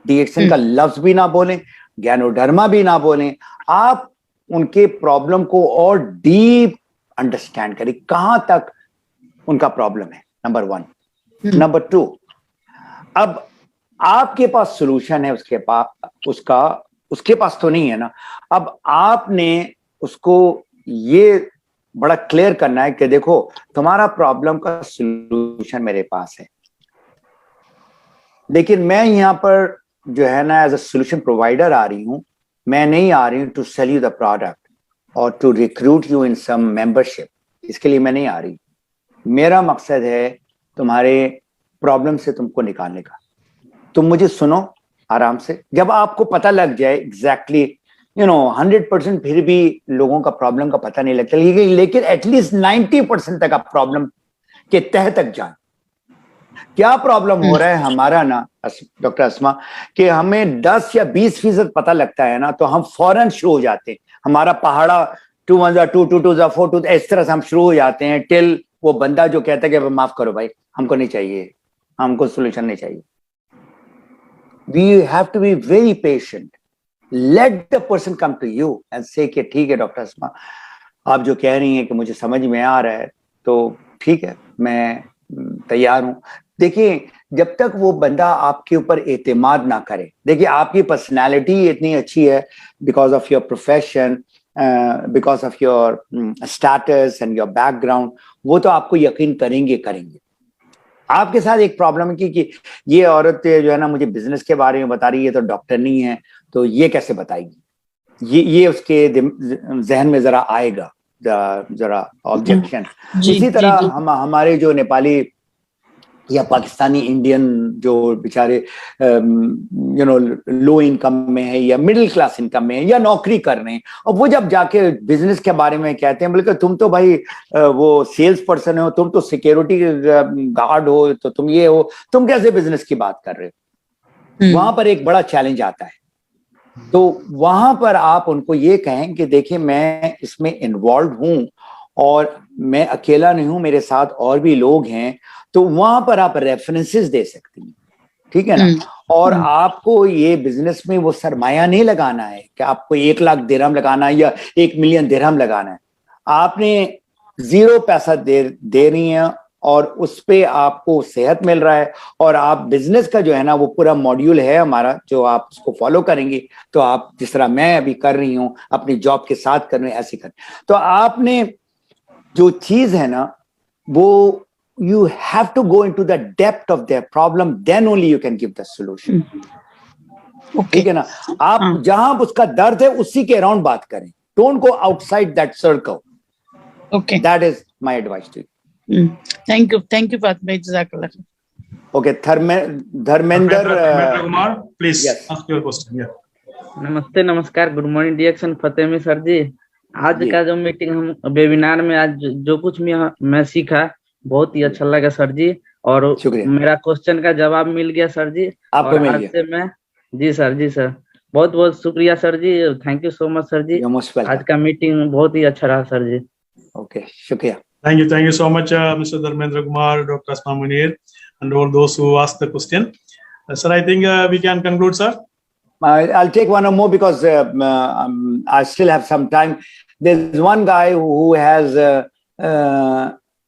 डिएक्शन का लफ्ज भी ना बोलें, गैनोडर्मा भी ना बोलें. आप उनके प्रॉब्लम को और डीप अंडरस्टैंड करें, कहां तक उनका प्रॉब्लम है, नंबर 1. नंबर 2, अब आपके पास सॉल्यूशन है, उसके पास तो नहीं है ना. अब आपने उसको ये बड़ा क्लियर करना है कि देखो तुम्हारा प्रॉब्लम का सॉल्यूशन मेरे पास है, लेकिन मैं यहां पर जो है ना एज अ सॉल्यूशन प्रोवाइडर आ रही हूं. मैं नहीं आ रही हूं to sell you the product और to recruit you in some membership. इसके लिए मैं नहीं आ रही. मेरा मकसद है तुम्हारे प्रॉब्लम से तुमको निकालने का. तुम मुझे सुनो आराम से. जब आपको पता लग जाए एग्जैक्टली 100%, फिर भी लोगों का प्रॉब्लम का पता नहीं लगता, लेकिन एटलीस्ट 90% तक आप प्रॉब्लम के तह तक जाए. क्या प्रॉब्लम हो रहा है हमारा ना डॉक्टर अस्मा, कि हमें 10 या 20% पता लगता है ना, तो हम फौरन शुरू हो जाते हैं. हमारा पहाड़ा 2 1 2 2 2 4 2, इस तरह से हम शुरू हो जाते हैं टिल वो बंदा जो कहता है कि माफ करो भाई, हमको नहीं चाहिए, हमको सोल्यूशन नहीं चाहिए. We have to be very patient. Let the person come to you and say कि ठीक है डॉक्टर अस्मा, आप जो कह रही हैं कि मुझे समझ में आ रहा है, तो ठीक है, मैं तैयार हूं. देखिए जब तक वो बंदा आपके ऊपर एतमाद ना करे, देखिए आपकी पर्सनालिटी इतनी अच्छी है because of your profession, because of your status and your background, वो तो आपको यकीन करेंगे. आपके साथ एक प्रॉब्लम है कि ये औरत जो है ना मुझे बिजनेस के बारे में बता रही है, तो डॉक्टर नहीं है, तो ये कैसे बताएगी? ये उसके जहन में जरा आएगा, जरा ऑब्जेक्शन। इसी तरह हमारे जो नेपाली या पाकिस्तानी इंडियन जो बेचारे लो इनकम में है या मिडिल क्लास इनकम में है या नौकरी कर रहे हैं, और वो जब जाके बिजनेस के बारे में कहते हैं, बल्कि तुम तो भाई वो सेल्स पर्सन हो, तुम तो सिक्योरिटी गार्ड हो, तो तुम ये हो, तुम कैसे बिजनेस की बात कर रहे हो? वहां पर एक बड़ा चैलेंज आता है। तो वहां पर आप उनको ये कहें कि देखिए मैं इसमें इन्वॉल्व हूं और मैं अकेला नहीं हूं, मेरे साथ और भी लोग हैं, तो वहां पर आप रेफरेंसेस दे सकती हैं, ठीक है ना? और आपको ये बिजनेस में वो सरमाया नहीं लगाना है कि आपको 1 लाख दिरहम लगाना है या 1 मिलियन दिरहम लगाना है। आपने 0 पैसा दे रही हैं और उस पे आपको सेहत मिल रहा है, और आप बिजनेस का जो है ना वो पूरा मॉड्यूल है हमारा, जो आप उसको फॉलो करेंगे, तो आप जिस तरह मैं अभी कर रही हूं अपनी जॉब के साथ कर रही हूं, ऐसे करें। तो आपने जो चीज है ना वो you have to go into the depth of their problem, then only you can give the solution. ठीक है ना? आप जहां उसका दर्द है उसी के अराउंड बात करें, don't go outside that circle. Okay, that is my advice to you. Thank you Fatima, jazakallah. Okay, Dharmender Kumar, please yes. ask your question. Yeah. नमस्ते, नमस्कार, गुड मॉर्निंग डीएक्शन फतेमी सर जी। आज का जो मीटिंग हम वेबिनार में आज जो कुछ मैं सीखा बहुत ही अच्छा लगा सर जी, और मेरा क्वेश्चन का जवाब मिल गया सर जी। आपको मिल गया? से मैं जी सर बहुत बहुत शुक्रिया सर जी, thank you so much sir जी। आज का मीटिंग बहुत ही अच्छा रहा सर जी। ओके, शुक्रिया। Thank you so much, Mr. Dharmendra Kumar, Dr. Asma Munir, and all those who asked the question. Sir, I think we can conclude, sir. I'll take one or more because I still have some time. There's one guy who has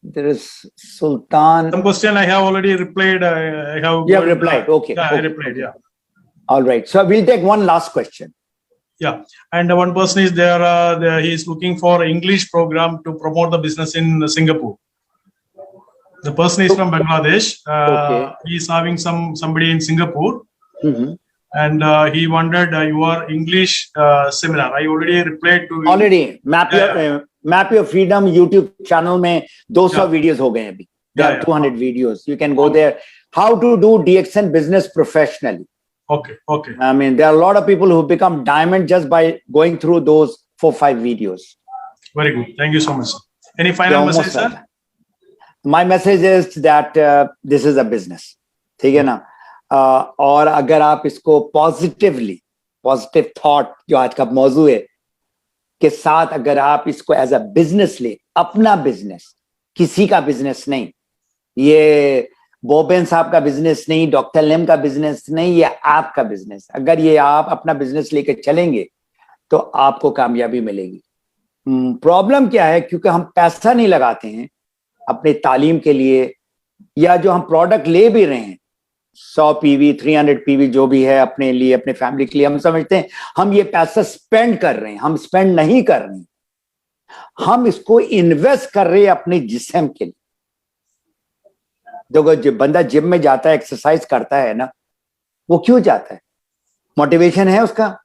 there is Sultan. Some question I have already replied. You have replied. Okay. Yeah, okay. I replied. Yeah. All right. So we'll take one last question. Yeah, and one person is there. He is looking for English program to promote the business in Singapore. The person is from Bangladesh. Okay. He is having somebody in Singapore, and he wondered your English seminar. I already replied to already. Map your freedom YouTube channel में 200 videos हो गए हैं अभी. There are 200 videos. You can go there. How to do DXN business professionally. Okay. I mean, there are a lot of people who become diamond just by going through those 4-5 videos. Very good. Thank you so much, sir. Any final message, sir? My message is that this is a business. ठीक है ना? और अगर आप इसको पॉजिटिव थॉट जो आज का मौजू है के साथ अगर आप इसको एज अ बिजनेस ले, अपना बिजनेस, किसी का बिजनेस नहीं, ये बोबेन साहब का बिजनेस नहीं, डॉक्टर लेम का बिजनेस नहीं, ये आपका बिजनेस। अगर ये आप अपना बिजनेस लेके चलेंगे तो आपको कामयाबी मिलेगी। प्रॉब्लम क्या है, क्योंकि हम पैसा नहीं लगाते हैं अपने तालीम के लिए, या जो हम प्रोडक्ट ले भी रहे हैं 100 पीवी 300 पीवी जो भी है अपने लिए, अपने फैमिली के लिए, हम समझते हैं हम ये पैसा स्पेंड कर रहे हैं। हम स्पेंड नहीं कर रहे, हम इसको इन्वेस्ट कर रहे हैं अपने जिस्म के लिए। देखो, जो बंदा जिम में जाता है, एक्सरसाइज करता है ना, वो क्यों जाता है? मोटिवेशन है उसका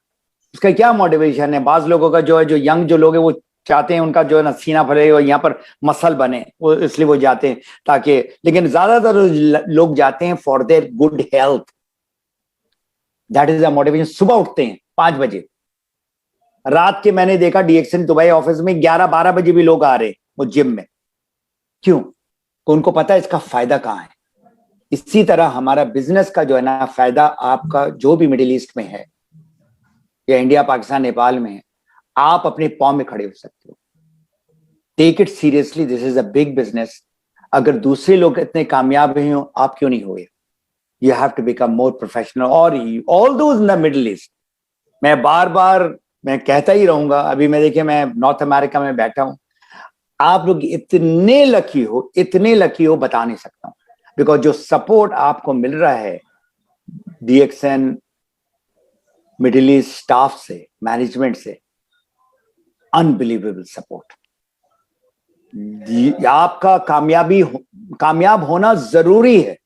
क्या मोटिवेशन है? बाज लोगों का जो है, जो यंग जो लोग हैं, वो चाहते हैं उनका जो है ना सीना फले और यहाँ पर मसल बने, वो इसलिए वो जाते हैं ताकि, लेकिन ज्यादातर लोग जाते हैं for their good health. That is a motivation. सुबह उठते हैं 5 बजे, रात के मैंने देखा DXN दुबई ऑफिस में 11-12 बजे भी लोग आ रहे हैं वो जिम में। क्यों? उनको पता है इसका फायदा कहाँ है। इसी तरह हमारा बिजनेस का जो है ना फायदा आपका जो भी मिडिल ईस्ट में है या इंडिया, पाकिस्तान, नेपाल में है, आप अपने पांव में खड़े हो सकते हो। Take it seriously, this is a big business. अगर दूसरे लोग इतने कामयाब हुए हो, आप क्यों नहीं हुए? You have to become more professional. और all those in the Middle East, मैं बार मैं कहता ही रहूंगा। अभी मैं देखिए, मैं नॉर्थ अमेरिका में बैठा हूं, आप लोग इतने लकी हो बता नहीं सकता हूं, बिकॉज जो सपोर्ट आपको मिल रहा है DXN मिडिल ईस्ट स्टाफ से, मैनेजमेंट से, अनबिलीवेबल सपोर्ट। आपका कामयाब होना जरूरी है।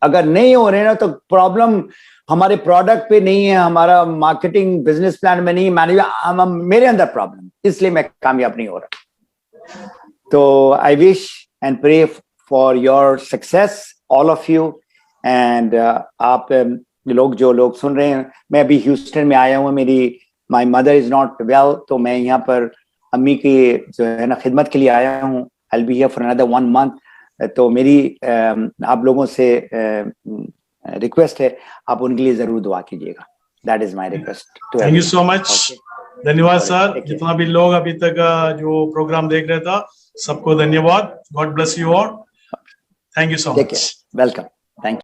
अगर नहीं हो रहे ना तो प्रॉब्लम हमारे प्रोडक्ट पे नहीं है, हमारा मार्केटिंग बिजनेस प्लान में नहीं है, मेरे अंदर प्रॉब्लम, इसलिए मैं कामयाब नहीं हो रहा। तो I wish and pray for your success all of you. And आप लोग जो लोग सुन रहे हैं, मैं अभी ह्यूस्टन में आया हूँ, my mother is not well, तो मैं यहाँ पर अम्मी की जो है ना खिदमत के लिए आया हूँ। I will be here for another 1 month। तो मेरी आप लोगों से रिक्वेस्ट है, आप उनके लिए जरूर दुआ कीजिएगा। That is my request. Thank you so much. धन्यवाद सर। जितना भी लोग अभी तक जो प्रोग्राम देख रहे था, सबको धन्यवाद। God bless you all. Thank you so much. Welcome. Thank you.